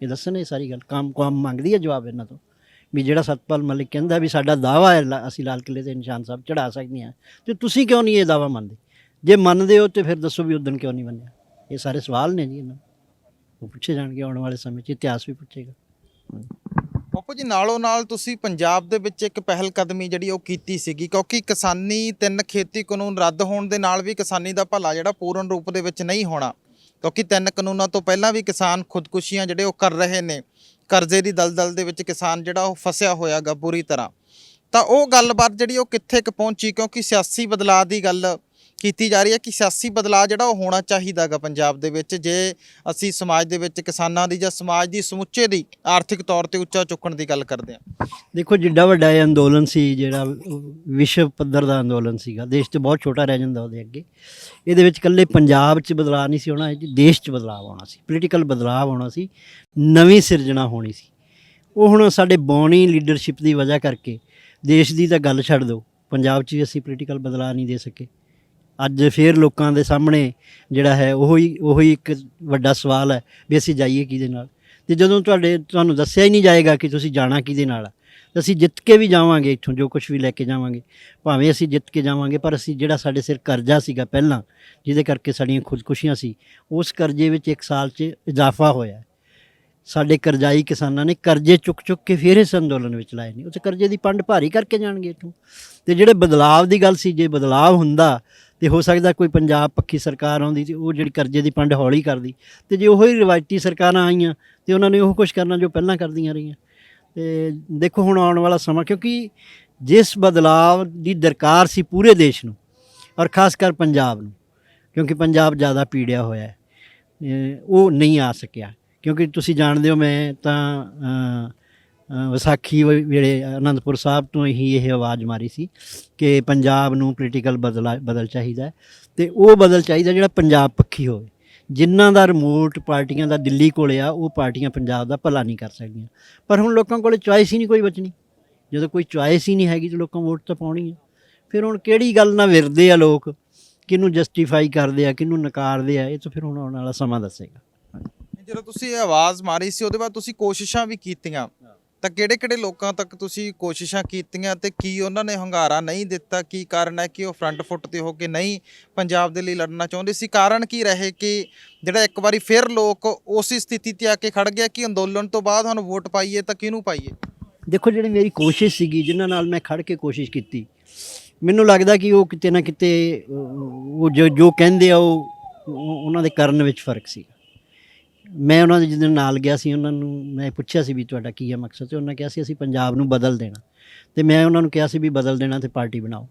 ਇਹ ਦੱਸਣ ਇਹ ਸਾਰੀ ਗੱਲ ਕੌਮ ਮੰਗਦੀ ਹੈ ਜਵਾਬ ਇਹਨਾਂ ਤੋਂ, ਵੀ ਜਿਹੜਾ ਸਤਪਾਲ ਮਲਿਕ ਕਹਿੰਦਾ ਵੀ ਸਾਡਾ ਦਾਅਵਾ ਹੈ ਅਸੀਂ ਲਾਲ ਕਿਲ੍ਹੇ 'ਤੇ ਨਿਸ਼ਾਨ ਸਾਹਿਬ ਚੜ੍ਹਾ ਸਕਦੇ ਹਾਂ, ਤੇ ਤੁਸੀਂ ਕਿਉਂ ਨਹੀਂ ਇਹ ਦਾਅਵਾ ਮੰਨਦੇ? ਜੇ ਮੰਨਦੇ ਹੋ ਤਾਂ ਫਿਰ ਦੱਸੋ ਵੀ ਉਦੋਂ ਕਿਉਂ ਨਹੀਂ ਮੰਨਿਆ। ਇਹ ਸਾਰੇ ਸਵਾਲ ਨੇ ਜੀ, ਇਹਨਾਂ ਉਹ ਪੁੱਛੇ ਜਾਣਗੇ ਆਉਣ ਵਾਲੇ ਸਮੇਂ 'ਚ, ਇਤਿਹਾਸ ਵੀ ਪੁੱਛੇਗਾ। ਬਾਪੂ ਜੀ ਨਾਲੋਂ ਨਾਲ ਤੁਸੀਂ ਪੰਜਾਬ ਦੇ ਵਿੱਚ ਇੱਕ ਪਹਿਲ ਕਦਮੀ ਜਿਹੜੀ ਉਹ ਕੀਤੀ ਸੀਗੀ, ਕਿਉਂਕਿ ਕਿਸਾਨੀ 3 ਖੇਤੀ ਕਾਨੂੰਨ ਰੱਦ ਹੋਣ ਦੇ ਨਾਲ ਵੀ ਕਿਸਾਨੀ ਦਾ ਭਲਾ ਜਿਹੜਾ ਪੂਰਨ ਰੂਪ ਦੇ ਵਿੱਚ ਨਹੀਂ ਹੋਣਾ, ਕਿਉਂਕਿ 3 ਕਾਨੂੰਨਾਂ ਤੋਂ ਪਹਿਲਾਂ ਵੀ ਕਿਸਾਨ ਖੁਦਕੁਸ਼ੀਆਂ ਜਿਹੜੇ ਉਹ ਕਰ ਰਹੇ ਨੇ, ਕਰਜ਼ੇ ਦੀ ਦਲਦਲ ਦੇ ਵਿੱਚ ਕਿਸਾਨ ਜਿਹੜਾ ਉਹ ਫਸਿਆ ਹੋਇਆਗਾ ਬੁਰੀ ਤਰ੍ਹਾਂ। ਤਾਂ ਉਹ ਗੱਲਬਾਤ ਜਿਹੜੀ ਉਹ ਕਿੱਥੇ ਕੁ ਪਹੁੰਚੀ, ਕਿਉਂਕਿ ਸਿਆਸੀ ਬਦਲਾਅ ਦੀ ਗੱਲ ਕੀਤੀ ਜਾ ਰਹੀ ਹੈ ਕਿ ਸਿਆਸੀ ਬਦਲਾਅ ਜਿਹੜਾ ਉਹ ਹੋਣਾ ਚਾਹੀਦਾ ਗਾ ਪੰਜਾਬ ਦੇ ਵਿੱਚ, ਜੇ ਅਸੀਂ ਸਮਾਜ ਦੇ ਵਿੱਚ ਕਿਸਾਨਾਂ ਦੀ ਜਾਂ ਸਮਾਜ ਦੀ ਸਮੁੱਚੇ ਦੀ ਆਰਥਿਕ ਤੌਰ ਤੇ ਉੱਚਾ ਚੁੱਕਣ ਦੀ ਗੱਲ ਕਰਦੇ ਹਾਂ। ਦੇਖੋ ਜਿੱਡਾ ਵੱਡਾ ਇਹ ਅੰਦੋਲਨ ਸੀ, ਜਿਹੜਾ ਵਿਸ਼ਵ ਪੱਧਰ ਦਾ ਅੰਦੋਲਨ ਸੀਗਾ, ਦੇਸ਼ 'ਚ ਬਹੁਤ ਛੋਟਾ ਰਹਿ ਜਾਂਦਾ ਉਹਦੇ ਅੱਗੇ। ਇਹਦੇ ਵਿੱਚ ਇਕੱਲੇ ਪੰਜਾਬ 'ਚ ਬਦਲਾਅ ਨਹੀਂ ਸੀ ਹੋਣਾ, ਇਹ 'ਚ ਦੇਸ਼ 'ਚ ਬਦਲਾਅ ਆਉਣਾ ਸੀ, ਪੋਲੀਟੀਕਲ ਬਦਲਾਅ ਆਉਣਾ ਸੀ, ਨਵੀਂ ਸਿਰਜਣਾ ਹੋਣੀ ਸੀ। ਉਹ ਹੁਣ ਸਾਡੇ ਬੌਣੀ ਲੀਡਰਸ਼ਿਪ ਦੀ ਵਜ੍ਹਾ ਕਰਕੇ ਦੇਸ਼ ਦੀ ਤਾਂ ਗੱਲ ਛੱਡ ਦਿਓ, ਪੰਜਾਬ 'ਚ ਵੀ ਅਸੀਂ ਪੋਲੀਟੀਕਲ ਬਦਲਾਅ ਨਹੀਂ ਦੇ ਸਕੇ। ਅੱਜ ਫਿਰ ਲੋਕਾਂ ਦੇ ਸਾਹਮਣੇ ਜਿਹੜਾ ਹੈ ਉਹੀ ਇੱਕ ਵੱਡਾ ਸਵਾਲ ਹੈ ਵੀ ਅਸੀਂ ਜਾਈਏ ਕਿਹਦੇ ਨਾਲ। ਤੇ ਜਦੋਂ ਤੁਹਾਨੂੰ ਦੱਸਿਆ ਹੀ ਨਹੀਂ ਜਾਏਗਾ ਕਿ ਤੁਸੀਂ ਜਾਣਾ ਕਿਹਦੇ ਨਾਲ ਆ, ਤਾਂ ਅਸੀਂ ਜਿੱਤ ਕੇ ਵੀ ਜਾਵਾਂਗੇ ਇੱਥੋਂ, ਜੋ ਕੁਝ ਵੀ ਲੈ ਕੇ ਜਾਵਾਂਗੇ, ਭਾਵੇਂ ਅਸੀਂ ਜਿੱਤ ਕੇ ਜਾਵਾਂਗੇ, ਪਰ ਅਸੀਂ ਜਿਹੜਾ ਸਾਡੇ ਸਿਰ ਕਰਜ਼ਾ ਸੀਗਾ ਪਹਿਲਾਂ, ਜਿਹਦੇ ਕਰਕੇ ਸਾਡੀਆਂ ਖੁਦਕੁਸ਼ੀਆਂ ਸੀ, ਉਸ ਕਰਜ਼ੇ ਵਿੱਚ 1 ਸਾਲ 'ਚ ਇਜ਼ਾਫਾ ਹੋਇਆ। ਸਾਡੇ ਕਰਜ਼ਾਈ ਕਿਸਾਨਾਂ ਨੇ ਕਰਜ਼ੇ ਚੁੱਕ ਕੇ ਫਿਰ ਇਸ ਅੰਦੋਲਨ ਵਿੱਚ ਲਾਏ ਨੇ, ਉਸ ਕਰਜ਼ੇ ਦੀ ਪੰਡ ਭਾਰੀ ਕਰਕੇ ਜਾਣਗੇ ਇੱਥੋਂ। ਤੇ ਜਿਹੜੇ ਬਦਲਾਵ ਦੀ ਗੱਲ ਸੀ, ਜੇ ਬਦਲਾਵ ਹੁੰਦਾ ਤੇ ਹੋ ਸਕਦਾ ਕੋਈ ਪੰਜਾਬ ਪੱਖੀ ਸਰਕਾਰ ਆਉਂਦੀ ਤੇ ਉਹ ਜਿਹੜੀ ਕਰਜ਼ੇ ਦੀ ਪੰਡ ਹੌਲੀ ਕਰਦੀ, ਤੇ ਜੇ ਉਹੀ ਰਿਵਾਇਤੀ ਸਰਕਾਰਾਂ ਆਈਆਂ ਤੇ ਉਹਨਾਂ ਨੇ ਉਹ ਕੁਛ ਕਰਨਾ ਜੋ ਪਹਿਲਾਂ ਕਰਦੀਆਂ ਰਹੀਆਂ। ਤੇ ਦੇਖੋ ਹੁਣ ਆਉਣ ਵਾਲਾ ਸਮਾਂ, ਕਿਉਂਕਿ ਜਿਸ ਬਦਲਾਵ ਦੀ ਦਰਕਾਰ ਸੀ ਪੂਰੇ ਦੇਸ਼ ਨੂੰ ਔਰ ਖਾਸ ਕਰ ਪੰਜਾਬ ਨੂੰ, ਕਿਉਂਕਿ ਪੰਜਾਬ ਜ਼ਿਆਦਾ ਪੀੜਿਆ ਹੋਇਆ ਹੈ, ਉਹ ਨਹੀਂ ਆ ਸਕਿਆ। ਕਿਉਂਕਿ ਤੁਸੀਂ ਜਾਣਦੇ ਹੋ, ਮੈਂ ਤਾਂ ਵਿਸਾਖੀ ਵੇਲੇ ਅਨੰਦਪੁਰ ਸਾਹਿਬ ਤੋਂ ਹੀ ਇਹ ਆਵਾਜ਼ ਮਾਰੀ ਸੀ ਕਿ ਪੰਜਾਬ ਨੂੰ ਪੋਲੀਟੀਕਲ ਬਦਲ ਚਾਹੀਦਾ, ਤੇ ਉਹ ਬਦਲ ਚਾਹੀਦਾ ਜਿਹੜਾ ਪੰਜਾਬ ਪੱਖੀ ਹੋਵੇ। ਜਿਨ੍ਹਾਂ ਦਾ ਰਿਮੋਟ ਪਾਰਟੀਆਂ ਦਾ ਦਿੱਲੀ ਕੋਲ ਆ, ਉਹ ਪਾਰਟੀਆਂ ਪੰਜਾਬ ਦਾ ਭਲਾ ਨਹੀਂ ਕਰ ਸਕਦੀਆਂ। ਪਰ ਹੁਣ ਲੋਕਾਂ ਕੋਲ ਚੁਆਇਸ ਹੀ ਨਹੀਂ ਕੋਈ ਬਚਣੀ। ਜਦੋਂ ਕੋਈ ਚੁਆਇਸ ਹੀ ਨਹੀਂ ਹੈਗੀ ਤਾਂ ਲੋਕਾਂ ਵੋਟ ਤਾਂ ਪਾਉਣੀ ਹੈ। ਫਿਰ ਹੁਣ ਕਿਹੜੀ ਗੱਲ ਨਾਲ ਵਿਰਦੇ ਆ ਲੋਕ, ਕਿਹਨੂੰ ਜਸਟੀਫਾਈ ਕਰਦੇ ਆ, ਕਿਹਨੂੰ ਨਕਾਰਦੇ ਆ, ਇਹ ਤਾਂ ਫਿਰ ਹੁਣ ਆਉਣ ਵਾਲਾ ਸਮਾਂ ਦੱਸੇਗਾ। ਜਦੋਂ ਤੁਸੀਂ ਇਹ ਆਵਾਜ਼ ਮਾਰੀ ਸੀ ਉਹਦੇ ਬਾਅਦ ਤੁਸੀਂ ਕੋਸ਼ਿਸ਼ਾਂ ਵੀ ਕੀਤੀਆਂ, ਤਾਂ ਕਿਹੜੇ ਲੋਕਾਂ ਤੱਕ ਤੁਸੀਂ ਕੋਸ਼ਿਸ਼ਾਂ ਕੀਤੀਆਂ ਤੇ ਕੀ ਉਹਨਾਂ ਨੇ ਹੁੰਗਾਰਾ ਨਹੀਂ ਦਿੱਤਾ? ਕੀ ਕਾਰਨ ਹੈ ਕਿ ਉਹ ਫਰੰਟ ਫੁੱਟ ਤੇ ਹੋ ਕੇ ਨਹੀਂ ਪੰਜਾਬ ਦੇ ਲਈ ਲੜਨਾ ਚਾਹੁੰਦੇ ਸੀ? ਕਾਰਨ ਕੀ ਰਹੇ ਕਿ ਜਿਹੜਾ ਇੱਕ ਵਾਰੀ ਫਿਰ ਲੋਕ ਉਸੇ ਸਥਿਤੀ ਤੇ ਆ ਕੇ ਖੜ ਗਿਆ ਕਿ ਅੰਦੋਲਨ ਤੋਂ ਬਾਅਦ ਹੁਣ ਵੋਟ ਪਾਈਏ ਤਾਂ ਕਿਹਨੂੰ ਪਾਈਏ? ਦੇਖੋ ਜਿਹੜੀ ਮੇਰੀ ਕੋਸ਼ਿਸ਼ ਸੀਗੀ, ਜਿਨ੍ਹਾਂ ਨਾਲ ਮੈਂ ਖੜ ਕੇ ਕੋਸ਼ਿਸ਼ ਕੀਤੀ, ਮੈਨੂੰ ਲੱਗਦਾ ਕਿ ਉਹ ਕਿਤੇ ਨਾ ਕਿਤੇ ਉਹ ਜੋ ਕਹਿੰਦੇ ਆ ਉਹਨਾਂ ਦੇ ਕਰਨ ਵਿੱਚ ਫਰਕ ਸੀ। ਮੈਂ ਉਹਨਾਂ ਦੇ ਜਿਸ ਦਿਨ ਨਾਲ ਗਿਆ ਸੀ, ਉਹਨਾਂ ਨੂੰ ਮੈਂ ਪੁੱਛਿਆ ਸੀ ਵੀ ਤੁਹਾਡਾ ਕੀ ਹੈ ਮਕਸਦ, ਤੇ ਉਹਨਾਂ ਕਿਹਾ ਸੀ ਅਸੀਂ ਪੰਜਾਬ ਨੂੰ ਬਦਲ ਦੇਣਾ। ਤੇ ਮੈਂ ਉਹਨਾਂ ਨੂੰ ਕਿਹਾ ਸੀ ਵੀ ਬਦਲ ਦੇਣਾ ਤੇ ਪਾਰਟੀ ਬਣਾਓ।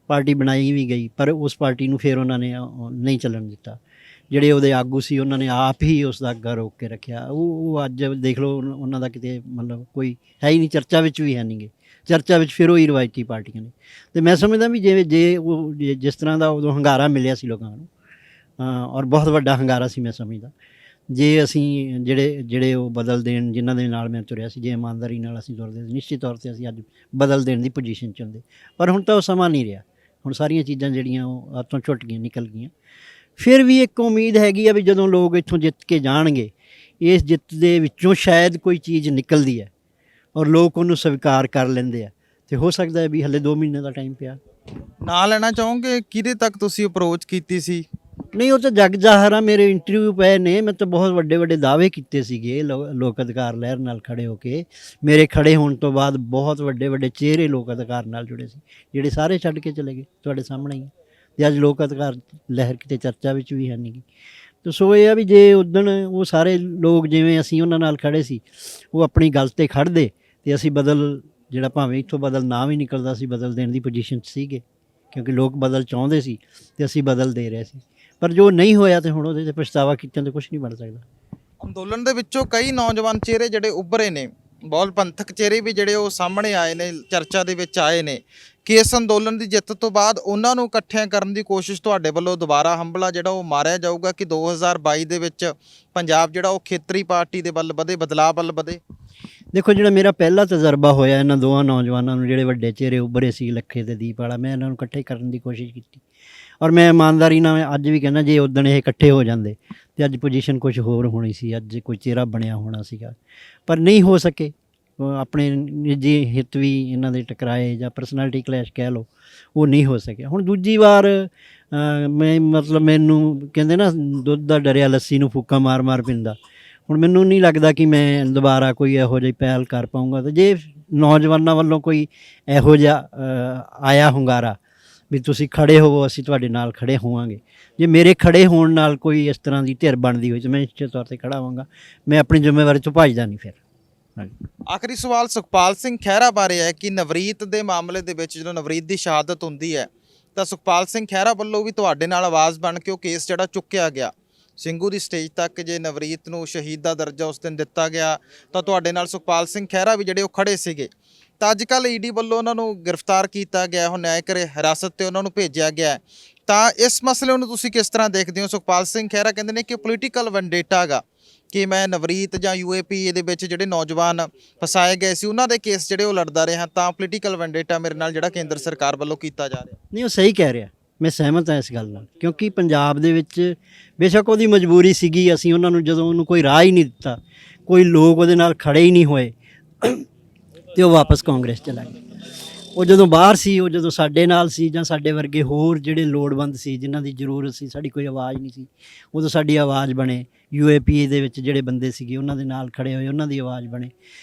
ਪਾਰਟੀ ਬਣਾਈ ਵੀ ਗਈ, ਪਰ ਉਸ ਪਾਰਟੀ ਨੂੰ ਫਿਰ ਉਹਨਾਂ ਨੇ ਨਹੀਂ ਚੱਲਣ ਦਿੱਤਾ। ਜਿਹੜੇ ਉਹਦੇ ਆਗੂ ਸੀ ਉਹਨਾਂ ਨੇ ਆਪ ਹੀ ਉਸ ਦਾ ਅੱਗਾ ਰੋਕ ਕੇ ਰੱਖਿਆ। ਉਹ ਅੱਜ ਦੇਖ ਲਓ ਉਹਨਾਂ ਦਾ ਕਿਤੇ ਮਤਲਬ ਕੋਈ ਹੈ ਹੀ ਨਹੀਂ, ਚਰਚਾ ਵਿੱਚ ਵੀ ਹੈ ਨਹੀਂ ਗੇ। ਚਰਚਾ ਵਿੱਚ ਫਿਰ ਉਹੀ ਰਵਾਇਤੀ ਪਾਰਟੀਆਂ ਨੇ। ਤੇ ਮੈਂ ਸਮਝਦਾ ਵੀ ਜੇ ਉਹ ਜਿਸ ਤਰ੍ਹਾਂ ਦਾ ਉਦੋਂ ਹੰਗਾਰਾ ਮਿਲਿਆ ਸੀ ਲੋਕਾਂ ਨੂੰ, ਔਰ ਬਹੁਤ ਵੱਡਾ ਹੰਗਾਰਾ ਸੀ, ਮੈਂ ਸਮਝਦਾ ਜੇ ਅਸੀਂ ਜਿਹੜੇ ਉਹ ਬਦਲ ਦੇਣ, ਜਿਨ੍ਹਾਂ ਦੇ ਨਾਲ ਮੈਂ ਤੁਰਿਆ ਸੀ, ਜੇ ਇਮਾਨਦਾਰੀ ਨਾਲ ਅਸੀਂ ਤੁਰਦੇ, ਨਿਸ਼ਚਿਤ ਤੌਰ 'ਤੇ ਅਸੀਂ ਅੱਜ ਬਦਲ ਦੇਣ ਦੀ ਪੋਜੀਸ਼ਨ 'ਚ ਹੁੰਦੇ। ਪਰ ਹੁਣ ਤਾਂ ਉਹ ਸਮਾਂ ਨਹੀਂ ਰਿਹਾ। ਹੁਣ ਸਾਰੀਆਂ ਚੀਜ਼ਾਂ ਜਿਹੜੀਆਂ ਉਹ ਹੱਥੋਂ ਛੁੱਟ ਗਈਆਂ, ਨਿਕਲ ਗਈਆਂ। ਫਿਰ ਵੀ ਇੱਕ ਉਮੀਦ ਹੈਗੀ ਆ ਵੀ ਜਦੋਂ ਲੋਕ ਇੱਥੋਂ ਜਿੱਤ ਕੇ ਜਾਣਗੇ, ਇਸ ਜਿੱਤ ਦੇ ਵਿੱਚੋਂ ਸ਼ਾਇਦ ਕੋਈ ਚੀਜ਼ ਨਿਕਲਦੀ ਹੈ ਔਰ ਲੋਕ ਉਹਨੂੰ ਸਵੀਕਾਰ ਕਰ ਲੈਂਦੇ ਆ, ਤੇ ਹੋ ਸਕਦਾ ਹੈ ਵੀ ਹਲੇ 2 ਮਹੀਨੇ ਦਾ ਟਾਈਮ ਪਿਆ। ਨਾਂ ਲੈਣਾ ਚਾਹੋਗੇ ਕਿਹਦੇ ਤੱਕ ਤੁਸੀਂ ਅਪਰੋਚ ਕੀਤੀ ਸੀ? ਨਹੀਂ, ਉਹ ਤਾਂ ਜਗ ਜ਼ਾਹਰ ਆ, ਮੇਰੇ ਇੰਟਰਵਿਊ ਪਏ ਨੇ। ਮੈਂ ਤਾਂ ਬਹੁਤ ਵੱਡੇ ਦਾਅਵੇ ਕੀਤੇ ਸੀਗੇ ਲੋਕ ਅਧਿਕਾਰ ਲਹਿਰ ਨਾਲ ਖੜੇ ਹੋ ਕੇ। ਮੇਰੇ ਖੜੇ ਹੋਣ ਤੋਂ ਬਾਅਦ ਬਹੁਤ ਵੱਡੇ ਚਿਹਰੇ ਲੋਕ ਅਧਿਕਾਰ ਨਾਲ ਜੁੜੇ ਸੀ, ਜਿਹੜੇ ਸਾਰੇ ਛੱਡ ਕੇ ਚਲੇ ਗਏ, ਤੁਹਾਡੇ ਸਾਹਮਣੇ ਹੀ। ਤੇ ਅੱਜ ਲੋਕ ਅਧਿਕਾਰ ਲਹਿਰ ਕਿਤੇ ਚਰਚਾ ਵਿੱਚ ਵੀ ਹੈ ਨਹੀਂ ਗੀ। ਤੇ ਸੋ ਇਹ ਆ ਵੀ ਜੇ ਉਦਣ ਉਹ ਸਾਰੇ ਲੋਕ ਜਿਵੇਂ ਅਸੀਂ ਉਹਨਾਂ ਨਾਲ ਖੜੇ ਸੀ, ਉਹ ਆਪਣੀ ਗੱਲ 'ਤੇ ਖੜ੍ਹਦੇ, ਤੇ ਅਸੀਂ ਜਿਹੜਾ ਭਾਵੇਂ ਇੱਥੋਂ ਬਦਲ ਨਾ ਵੀ ਨਿਕਲਦਾ ਸੀ, ਬਦਲ ਦੇਣ ਦੀ ਪੋਜੀਸ਼ਨ 'ਚ ਸੀਗੇ, ਕਿਉਂਕਿ ਲੋਕ ਬਦਲ ਚਾਹੁੰਦੇ ਸੀ ਤੇ ਅਸੀਂ ਬਦਲ ਦੇ ਰਹੇ ਸੀ। ਪਰ ਜੋ ਨਹੀਂ ਹੋਇਆ ਤੇ ਹੁਣ ਉਹਦੇ 'ਤੇ ਪਛਤਾਵਾ ਕੀਤਿਆਂ ਤੇ ਕੁਝ ਨਹੀਂ ਬਣ ਸਕਦਾ। ਅੰਦੋਲਨ ਦੇ ਵਿੱਚੋਂ ਕਈ ਨੌਜਵਾਨ ਚਿਹਰੇ ਜਿਹੜੇ ਉੱਭਰੇ ਨੇ, ਬਹੁਤ ਪੰਥਕ ਚਿਹਰੇ ਵੀ ਜਿਹੜੇ ਉਹ ਸਾਹਮਣੇ ਆਏ ਨੇ, ਚਰਚਾ ਦੇ ਵਿੱਚ ਆਏ ਨੇ ਕਿ ਇਸ ਅੰਦੋਲਨ ਦੀ ਜਿੱਤ ਤੋਂ ਬਾਅਦ ਉਹਨਾਂ ਨੂੰ ਇਕੱਠਿਆਂ ਕਰਨ ਦੀ ਕੋਸ਼ਿਸ਼ ਤੁਹਾਡੇ ਵੱਲੋਂ ਦੁਬਾਰਾ ਹੰਭਲਾ ਜਿਹੜਾ ਉਹ ਮਾਰਿਆ ਜਾਊਗਾ ਕਿ 2022 ਦੇ ਵਿੱਚ ਪੰਜਾਬ ਜਿਹੜਾ ਉਹ ਖੇਤਰੀ ਪਾਰਟੀ ਦੇ ਵੱਲ ਵਧੇ, ਬਦਲਾਅ ਵੱਲ ਵਧੇ? ਦੇਖੋ, ਜਿਹੜਾ ਮੇਰਾ ਪਹਿਲਾ ਤਜਰਬਾ ਹੋਇਆ ਇਹਨਾਂ ਦੋਵਾਂ ਨੌਜਵਾਨਾਂ ਨੂੰ, ਜਿਹੜੇ ਵੱਡੇ ਚਿਹਰੇ ਉੱਭਰੇ ਸੀ, ਲੱਖੇ ਤੇ ਦੀਪ ਵਾਲਾ, ਮੈਂ ਇਹਨਾਂ ਨੂੰ ਇਕੱਠੇ ਕਰਨ ਦੀ ਕੋਸ਼ਿਸ਼ ਕੀਤੀ। ਔਰ ਮੈਂ ਇਮਾਨਦਾਰੀ ਨਾਲ ਅੱਜ ਵੀ ਕਹਿੰਦਾ, ਜੇ ਉਦਣ ਇਹ ਇਕੱਠੇ ਹੋ ਜਾਂਦੇ ਤੇ ਅੱਜ ਪੋਜੀਸ਼ਨ ਕੁਝ ਹੋਰ ਹੋਣੀ ਸੀ, ਅੱਜ ਕੋਈ ਚਿਹਰਾ ਬਣਿਆ ਹੋਣਾ ਸੀਗਾ, ਪਰ ਨਹੀਂ ਹੋ ਸਕੇ। ਆਪਣੇ ਨਿੱਜੀ ਹਿੱਤ ਵੀ ਇਹਨਾਂ ਦੇ ਟਕਰਾਏ ਜਾਂ ਪਰਸਨੈਲਿਟੀ ਕਲੈਸ਼ ਕਹਿ ਲਓ, ਉਹ ਨਹੀਂ ਹੋ ਸਕਿਆ। ਹੁਣ ਦੂਜੀ ਵਾਰ ਮੈਂ ਮਤਲਬ ਮੈਨੂੰ ਕਹਿੰਦੇ ਨਾ, ਦੁੱਧ ਦਾ ਡਰਿਆ ਲੱਸੀ ਨੂੰ ਫੂਕਾਂ ਮਾਰ ਮਾਰ ਪੀਂਦਾ। ਹੁਣ ਮੈਨੂੰ ਨਹੀਂ ਲੱਗਦਾ ਕਿ ਮੈਂ ਦੁਬਾਰਾ ਕੋਈ ਇਹੋ ਜਿਹੀ ਪਹਿਲ ਕਰ ਪਾਊਂਗਾ। ਅਤੇ ਜੇ ਨੌਜਵਾਨਾਂ ਵੱਲੋਂ ਕੋਈ ਇਹੋ ਜਿਹਾ ਆਇਆ ਹੁੰਗਾਰਾ ਵੀ ਤੁਸੀਂ ਖੜ੍ਹੇ ਹੋਵੋ, ਅਸੀਂ ਤੁਹਾਡੇ ਨਾਲ ਖੜ੍ਹੇ ਹੋਵਾਂਗੇ, ਜੇ ਮੇਰੇ ਖੜ੍ਹੇ ਹੋਣ ਨਾਲ ਕੋਈ ਇਸ ਤਰ੍ਹਾਂ ਦੀ ਧਿਰ ਬਣਦੀ ਹੋਈ ਤਾਂ ਮੈਂ ਨਿਸ਼ਚਿਤ ਤੌਰ 'ਤੇ ਖੜ੍ਹਾ ਹੋਵਾਂਗਾ। ਮੈਂ ਆਪਣੀ ਜ਼ਿੰਮੇਵਾਰੀ ਤੋਂ ਭੱਜਦਾ ਨਹੀਂ ਫਿਰ। ਆਖਰੀ ਸਵਾਲ ਸੁਖਪਾਲ ਸਿੰਘ ਖਹਿਰਾ ਬਾਰੇ ਹੈ ਕਿ ਨਵਰੀਤ ਦੇ ਮਾਮਲੇ ਦੇ ਵਿੱਚ ਜਦੋਂ ਨਵਰੀਤ ਦੀ ਸ਼ਹਾਦਤ ਹੁੰਦੀ ਹੈ ਤਾਂ ਸੁਖਪਾਲ ਸਿੰਘ ਖਹਿਰਾ ਵੱਲੋਂ ਵੀ ਤੁਹਾਡੇ ਨਾਲ ਆਵਾਜ਼ ਬਣ ਕੇ ਉਹ ਕੇਸ ਜਿਹੜਾ ਚੁੱਕਿਆ ਗਿਆ ਸਿੰਘੂ ਦੀ ਸਟੇਜ ਤੱਕ। ਜੇ ਨਵਰੀਤ ਨੂੰ ਸ਼ਹੀਦ ਦਾ ਦਰਜਾ ਉਸ ਦਿਨ ਦਿੱਤਾ ਗਿਆ ਤਾਂ ਤੁਹਾਡੇ ਨਾਲ ਸੁਖਪਾਲ ਸਿੰਘ ਖਹਿਰਾ ਵੀ ਜਿਹੜੇ ਉਹ ਖੜੇ ਸੀਗੇ। ਤਾਂ ਅੱਜ ਕੱਲ੍ਹ ਈਡੀ ਵੱਲੋਂ ਉਹਨਾਂ ਨੂੰ ਗ੍ਰਿਫਤਾਰ ਕੀਤਾ ਗਿਆ, ਉਹ ਨਿਆਇਕ ਹਿਰਾਸਤ 'ਤੇ ਉਹਨਾਂ ਨੂੰ ਭੇਜਿਆ ਗਿਆ। ਤਾਂ ਇਸ ਮਸਲੇ ਨੂੰ ਤੁਸੀਂ ਕਿਸ ਤਰ੍ਹਾਂ ਦੇਖਦੇ ਹੋ? ਸੁਖਪਾਲ ਸਿੰਘ ਖਹਿਰਾ ਕਹਿੰਦੇ ਨੇ ਕਿ ਪੋਲੀਟੀਕਲ ਵੈਂਡੇਟਾ ਹੈਗਾ ਕਿ ਮੈਂ ਨਵਰੀਤ ਜਾਂ UAP ਦੇ ਵਿੱਚ ਜਿਹੜੇ ਨੌਜਵਾਨ ਫਸਾਏ ਗਏ ਸੀ ਉਹਨਾਂ ਦੇ ਕੇਸ ਜਿਹੜੇ ਉਹ ਲੜਦਾ ਰਿਹਾ, ਤਾਂ ਪੋਲੀਟੀਕਲ ਵੈਂਡੇਟਾ ਮੇਰੇ ਨਾਲ ਜਿਹੜਾ ਕੇਂਦਰ ਸਰਕਾਰ ਵੱਲੋਂ ਕੀਤਾ ਜਾ ਰਿਹਾ। ਨਹੀਂ, ਉਹ ਸਹੀ ਕਹਿ ਰਿਹਾ, ਮੈਂ ਸਹਿਮਤ ਹਾਂ ਇਸ ਗੱਲ ਨਾਲ, ਕਿਉਂਕਿ ਪੰਜਾਬ ਦੇ ਵਿੱਚ ਬੇਸ਼ੱਕ ਉਹਦੀ ਮਜਬੂਰੀ ਸੀਗੀ, ਅਸੀਂ ਉਹਨਾਂ ਨੂੰ ਜਦੋਂ ਉਹਨੂੰ ਕੋਈ ਰਾਹ ਹੀ ਨਹੀਂ ਦਿੱਤਾ, ਕੋਈ ਲੋਕ ਉਹਦੇ ਨਾਲ ਖੜੇ ਹੀ ਨਹੀਂ ਹੋਏ, ਤੇ ਉਹ ਵਾਪਸ ਕਾਂਗਰਸ ਚਲਾ ਗਿਆ। ਉਹ ਜਦੋਂ ਬਾਹਰ ਸੀ, ਉਹ ਜਦੋਂ ਸਾਡੇ ਨਾਲ ਸੀ ਜਾਂ ਸਾਡੇ ਵਰਗੇ ਹੋਰ ਜਿਹੜੇ ਲੋੜਵੰਦ ਸੀ, ਜਿਨ੍ਹਾਂ ਦੀ ਜ਼ਰੂਰਤ ਸੀ, ਸਾਡੀ ਕੋਈ ਆਵਾਜ਼ ਨਹੀਂ ਸੀ, ਉਦੋਂ ਸਾਡੀ ਆਵਾਜ਼ ਬਣੇ। UAP ਦੇ ਵਿੱਚ ਜਿਹੜੇ ਬੰਦੇ ਸੀਗੇ ਉਹਨਾਂ ਦੇ ਨਾਲ ਖੜੇ ਹੋਏ, ਉਹਨਾਂ ਦੀ ਆਵਾਜ਼ ਬਣੇ।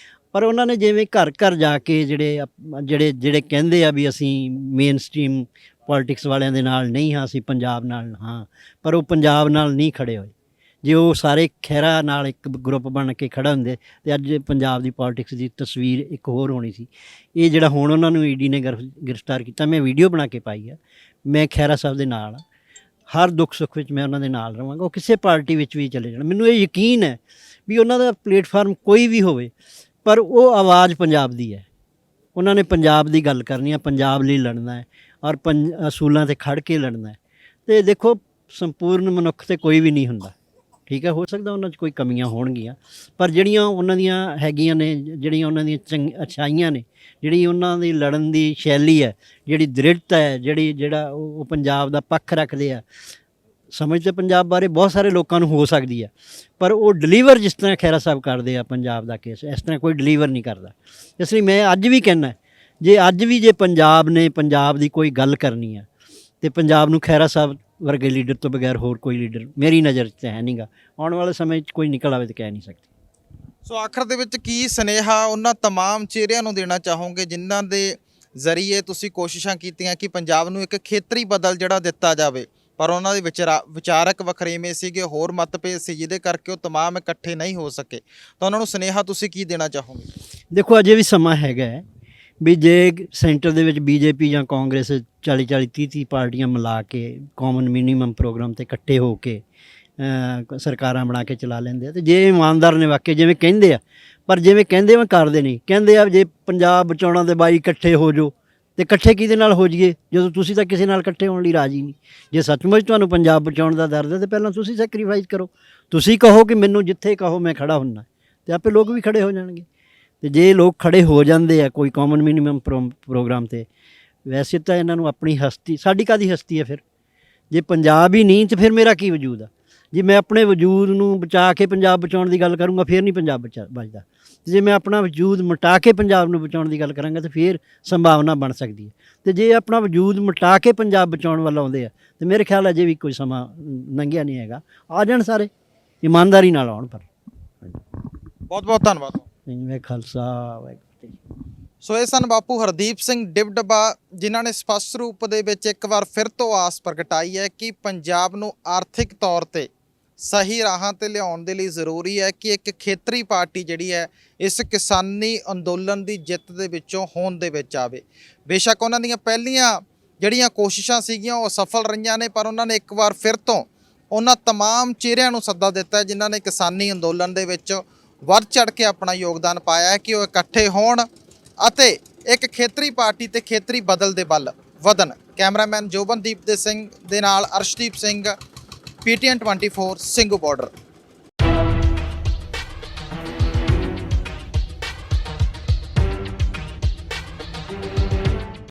ਪਰ ਉਹਨਾਂ ਨੇ ਜਿਵੇਂ ਘਰ ਘਰ ਜਾ ਕੇ ਜਿਹੜੇ ਕਹਿੰਦੇ ਆ ਵੀ ਅਸੀਂ ਮੇਨ ਸਟ੍ਰੀਮ ਪੋਲੀਟਿਕਸ ਵਾਲਿਆਂ ਦੇ ਨਾਲ ਨਹੀਂ ਹਾਂ, ਅਸੀਂ ਪੰਜਾਬ ਨਾਲ ਹਾਂ, ਪਰ ਉਹ ਪੰਜਾਬ ਨਾਲ ਨਹੀਂ ਖੜੇ ਹੋਏ। ਜੇ ਉਹ ਸਾਰੇ ਖਹਿਰਾ ਨਾਲ ਇੱਕ ਗਰੁੱਪ ਬਣ ਕੇ ਖੜਾ ਹੁੰਦੇ ਤੇ ਅੱਜ ਪੰਜਾਬ ਦੀ ਪੋਲੀਟਿਕਸ ਦੀ ਤਸਵੀਰ ਇੱਕ ਹੋਰ ਹੋਣੀ ਸੀ। ਇਹ ਜਿਹੜਾ ਹੁਣ ਉਹਨਾਂ ਨੂੰ ਈਡੀ ਨੇ ਗ੍ਰਿਫਤਾਰ ਕੀਤਾ, ਮੈਂ ਵੀਡੀਓ ਬਣਾ ਕੇ ਪਾਈ ਆ, ਮੈਂ ਖਹਿਰਾ ਸਾਹਿਬ ਦੇ ਨਾਲ ਹਾਂ, ਹਰ ਦੁੱਖ ਸੁੱਖ ਵਿੱਚ ਮੈਂ ਉਹਨਾਂ ਦੇ ਨਾਲ ਰਹਾਂਗਾ। ਉਹ ਕਿਸੇ ਪਾਰਟੀ ਵਿੱਚ ਵੀ ਚਲੇ ਜਾਣ, ਮੈਨੂੰ ਇਹ ਯਕੀਨ ਹੈ ਵੀ ਉਹਨਾਂ ਦਾ ਪਲੇਟਫਾਰਮ ਕੋਈ ਵੀ ਹੋਵੇ, ਪਰ ਉਹ ਆਵਾਜ਼ ਪੰਜਾਬ ਦੀ ਹੈ। ਉਹਨਾਂ ਨੇ ਪੰਜਾਬ ਦੀ ਗੱਲ ਕਰਨੀ ਹੈ, ਪੰਜਾਬ ਲਈ ਲੜਨਾ ਹੈ, ਔਰ ਅਸੂਲਾਂ 'ਤੇ ਖੜ੍ਹ ਕੇ ਲੜਨਾ ਹੈ। ਅਤੇ ਦੇਖੋ, ਸੰਪੂਰਨ ਮਨੁੱਖ 'ਤੇ ਕੋਈ ਵੀ ਨਹੀਂ ਹੁੰਦਾ, ਠੀਕ ਹੈ, ਹੋ ਸਕਦਾ ਉਹਨਾਂ 'ਚ ਕੋਈ ਕਮੀਆਂ ਹੋਣਗੀਆਂ, ਪਰ ਜਿਹੜੀਆਂ ਉਹਨਾਂ ਦੀਆਂ ਹੈਗੀਆਂ ਨੇ, ਜਿਹੜੀਆਂ ਉਹਨਾਂ ਦੀਆਂ ਅੱਛਾਈਆਂ ਨੇ, ਜਿਹੜੀ ਉਹਨਾਂ ਦੀ ਲੜਨ ਦੀ ਸ਼ੈਲੀ ਹੈ, ਜਿਹੜੀ ਦ੍ਰਿੜਤਾ ਹੈ, ਜਿਹੜਾ ਉਹ ਪੰਜਾਬ ਦਾ ਪੱਖ ਰੱਖਦੇ ਆ। ਸਮਝ ਤਾਂ ਪੰਜਾਬ ਬਾਰੇ ਬਹੁਤ ਸਾਰੇ ਲੋਕਾਂ ਨੂੰ ਹੋ ਸਕਦੀ ਹੈ, ਪਰ ਉਹ ਡਿਲੀਵਰ ਜਿਸ ਤਰ੍ਹਾਂ ਖਹਿਰਾ ਸਾਹਿਬ ਕਰਦੇ ਆ ਪੰਜਾਬ ਦਾ ਕੇਸ, ਇਸ ਤਰ੍ਹਾਂ ਕੋਈ ਡਿਲੀਵਰ ਨਹੀਂ ਕਰਦਾ। ਇਸ ਲਈ ਮੈਂ ਅੱਜ ਵੀ ਕਹਿੰਦਾ, ਜੇ ਪੰਜਾਬ ਨੇ ਪੰਜਾਬ ਦੀ ਕੋਈ ਗੱਲ ਕਰਨੀ ਹੈ ਤੇ ਪੰਜਾਬ ਨੂੰ ਖਹਿਰਾ ਸਾਹਿਬ ਵਰਗੇ ਲੀਡਰ ਤੋਂ ਬਗੈਰ ਹੋਰ ਕੋਈ ਲੀਡਰ ਮੇਰੀ ਨਜ਼ਰ 'ਚ ਹੈ ਨਹੀਂਗਾ। ਆਉਣ ਵਾਲੇ ਸਮੇਂ 'ਚ ਕੋਈ ਨਿਕਲ ਆਵੇ ਤਾਂ ਕਹਿ ਨਹੀਂ ਸਕਦੇ। ਸੋ ਆਖਰ ਦੇ ਵਿੱਚ ਕੀ ਸੁਨੇਹਾ ਉਹਨਾਂ ਤਮਾਮ ਚਿਹਰਿਆਂ ਨੂੰ ਦੇਣਾ ਚਾਹੋਗੇ ਜਿਨ੍ਹਾਂ ਦੇ ਜ਼ਰੀਏ ਤੁਸੀਂ ਕੋਸ਼ਿਸ਼ਾਂ ਕੀਤੀਆਂ ਕਿ ਪੰਜਾਬ ਨੂੰ ਇੱਕ ਖੇਤਰੀ ਬਦਲ ਜਿਹੜਾ ਦਿੱਤਾ ਜਾਵੇ, ਪਰ ਉਹਨਾਂ ਦੇ ਵਿਚਾਰਕ ਵਖਰੇਵੇਂ ਸੀਗੇ, ਹੋਰ ਮਤਭੇਦ ਸੀ, ਜਿਹਦੇ ਕਰਕੇ ਉਹ ਤਮਾਮ ਇਕੱਠੇ ਨਹੀਂ ਹੋ ਸਕੇ। ਤਾਂ ਉਹਨਾਂ ਨੂੰ ਸੁਨੇਹਾ ਤੁਸੀਂ ਕੀ ਦੇਣਾ ਚਾਹੋਗੇ? ਦੇਖੋ, ਅਜੇ ਵੀ ਸਮਾਂ ਹੈਗਾ ਵੀ ਜੇ ਸੈਂਟਰ ਦੇ ਵਿੱਚ BJP ਜਾਂ ਕਾਂਗਰਸ 40-40 30-30 ਪਾਰਟੀਆਂ ਮਿਲਾ ਕੇ ਕਾਮਨ ਮਿਨੀਮਮ ਪ੍ਰੋਗਰਾਮ 'ਤੇ ਇਕੱਠੇ ਹੋ ਕੇ ਸਰਕਾਰਾਂ ਬਣਾ ਕੇ ਚਲਾ ਲੈਂਦੇ ਆ, ਅਤੇ ਜੇ ਇਮਾਨਦਾਰ ਨੇ ਵਾਕਈ ਜਿਵੇਂ ਕਹਿੰਦੇ ਆ, ਪਰ ਜਿਵੇਂ ਕਹਿੰਦੇ ਮੈਂ ਕਰਦੇ ਨਹੀਂ, ਕਹਿੰਦੇ ਆ ਜੇ ਪੰਜਾਬ ਬਚਾਉਣਾ ਦੇ ਬਾਈ ਇਕੱਠੇ ਹੋ ਜਾਓ, ਅਤੇ ਇਕੱਠੇ ਕਿਹਦੇ ਨਾਲ ਹੋ ਜਾਈਏ ਜਦੋਂ ਤੁਸੀਂ ਤਾਂ ਕਿਸੇ ਨਾਲ ਇਕੱਠੇ ਹੋਣ ਲਈ ਰਾਜੀ ਨਹੀਂ। ਜੇ ਸੱਚਮੁੱਚ ਤੁਹਾਨੂੰ ਪੰਜਾਬ ਬਚਾਉਣ ਦਾ ਦਰਦ ਹੈ ਤਾਂ ਪਹਿਲਾਂ ਤੁਸੀਂ ਸੈਕਰੀਫਾਈਸ ਕਰੋ, ਤੁਸੀਂ ਕਹੋ ਕਿ ਮੈਨੂੰ ਜਿੱਥੇ ਕਹੋ ਮੈਂ ਖੜਾ ਹੁੰਦਾ, ਅਤੇ ਆਪੇ ਲੋਕ ਵੀ ਖੜੇ ਹੋ ਜਾਣਗੇ। ਅਤੇ ਜੇ ਲੋਕ ਖੜੇ ਹੋ ਜਾਂਦੇ ਆ ਕੋਈ ਕਾਮਨ ਮਿਨੀਮਮ ਪ੍ਰੋਗਰਾਮ 'ਤੇ, ਵੈਸੇ ਤਾਂ ਇਹਨਾਂ ਨੂੰ ਆਪਣੀ ਹਸਤੀ, ਸਾਡੀ ਕਾਹਦੀ ਹਸਤੀ ਹੈ ਫਿਰ? ਜੇ ਪੰਜਾਬ ਹੀ ਨਹੀਂ ਤਾਂ ਫਿਰ ਮੇਰਾ ਕੀ ਵਜੂਦ ਆ? ਜੇ ਮੈਂ ਆਪਣੇ ਵਜੂਦ ਨੂੰ ਬਚਾ ਕੇ ਪੰਜਾਬ ਬਚਾਉਣ ਦੀ ਗੱਲ ਕਰੂੰਗਾ ਫਿਰ ਨਹੀਂ ਪੰਜਾਬ ਬਚਦਾ। ਜੇ ਮੈਂ ਆਪਣਾ ਵਜੂਦ ਮਿਟਾ ਕੇ ਪੰਜਾਬ ਨੂੰ ਬਚਾਉਣ ਦੀ ਗੱਲ ਕਰਾਂਗਾ ਤਾਂ ਫਿਰ ਸੰਭਾਵਨਾ ਬਣ ਸਕਦੀ ਹੈ। ਅਤੇ ਜੇ ਆਪਣਾ ਵਜੂਦ ਮਿਟਾ ਕੇ ਪੰਜਾਬ ਬਚਾਉਣ ਵੱਲ ਆਉਂਦੇ ਆ ਤਾਂ ਮੇਰੇ ਖਿਆਲ ਅਜੇ ਵੀ ਕੋਈ ਸਮਾਂ ਲੰਘਿਆ ਨਹੀਂ ਹੈਗਾ। ਆ ਜਾਣ ਸਾਰੇ, ਇਮਾਨਦਾਰੀ ਨਾਲ ਆਉਣ। ਪਰ ਬਹੁਤ ਬਹੁਤ ਧੰਨਵਾਦ। ਮੈਂ ਖਾਲਸਾ ਵਾਹਿਗੁਰੂ। ਸੋ ਇਹ ਸਨ ਬਾਪੂ ਹਰਦੀਪ ਸਿੰਘ ਡਿਬਡਬਾ, ਜਿਨ੍ਹਾਂ ਨੇ ਸਪਸ਼ਟ ਰੂਪ ਦੇ ਵਿੱਚ ਇੱਕ ਵਾਰ ਫਿਰ ਤੋਂ ਆਸ ਪ੍ਰਗਟਾਈ ਹੈ ਕਿ ਪੰਜਾਬ ਨੂੰ ਆਰਥਿਕ ਤੌਰ 'ਤੇ ਸਹੀ ਰਾਹਾਂ 'ਤੇ ਲਿਆਉਣ ਦੇ ਲਈ ਜ਼ਰੂਰੀ ਹੈ ਕਿ ਇੱਕ ਖੇਤਰੀ ਪਾਰਟੀ ਜਿਹੜੀ ਹੈ ਇਸ ਕਿਸਾਨੀ ਅੰਦੋਲਨ ਦੀ ਜਿੱਤ ਦੇ ਵਿੱਚੋਂ ਹੋਂਦ ਦੇ ਵਿੱਚ ਆਵੇ। ਬੇਸ਼ੱਕ ਉਹਨਾਂ ਦੀਆਂ ਪਹਿਲੀਆਂ ਜਿਹੜੀਆਂ ਕੋਸ਼ਿਸ਼ਾਂ ਸੀਗੀਆਂ ਉਹ ਸਫਲ ਰਹੀਆਂ ਨੇ, ਪਰ ਉਹਨਾਂ ਨੇ ਇੱਕ ਵਾਰ ਫਿਰ ਤੋਂ ਉਹਨਾਂ ਤਮਾਮ ਚਿਹਰਿਆਂ ਨੂੰ ਸੱਦਾ ਦਿੱਤਾ ਜਿਨ੍ਹਾਂ ਨੇ ਕਿਸਾਨੀ ਅੰਦੋਲਨ ਦੇ ਵਿੱਚ ਵੱਧ ਚੜ੍ਹ ਕੇ ਆਪਣਾ ਯੋਗਦਾਨ ਪਾਇਆ ਹੈ ਕਿ ਉਹ ਇਕੱਠੇ ਹੋਣ ਅਤੇ ਇੱਕ ਖੇਤਰੀ ਪਾਰਟੀ ਤੇ ਖੇਤਰੀ ਬਦਲ ਦੇ ਬਲ ਵਧਨ। ਕੈਮਰਾਮੈਨ ਜੋਬਨਦੀਪ ਦੇ ਸਿੰਘ ਦੇ ਨਾਲ ਅਰਸ਼ਦੀਪ ਸਿੰਘ, PTN 24 ਸਿੰਘੂ ਬਾਰਡਰ।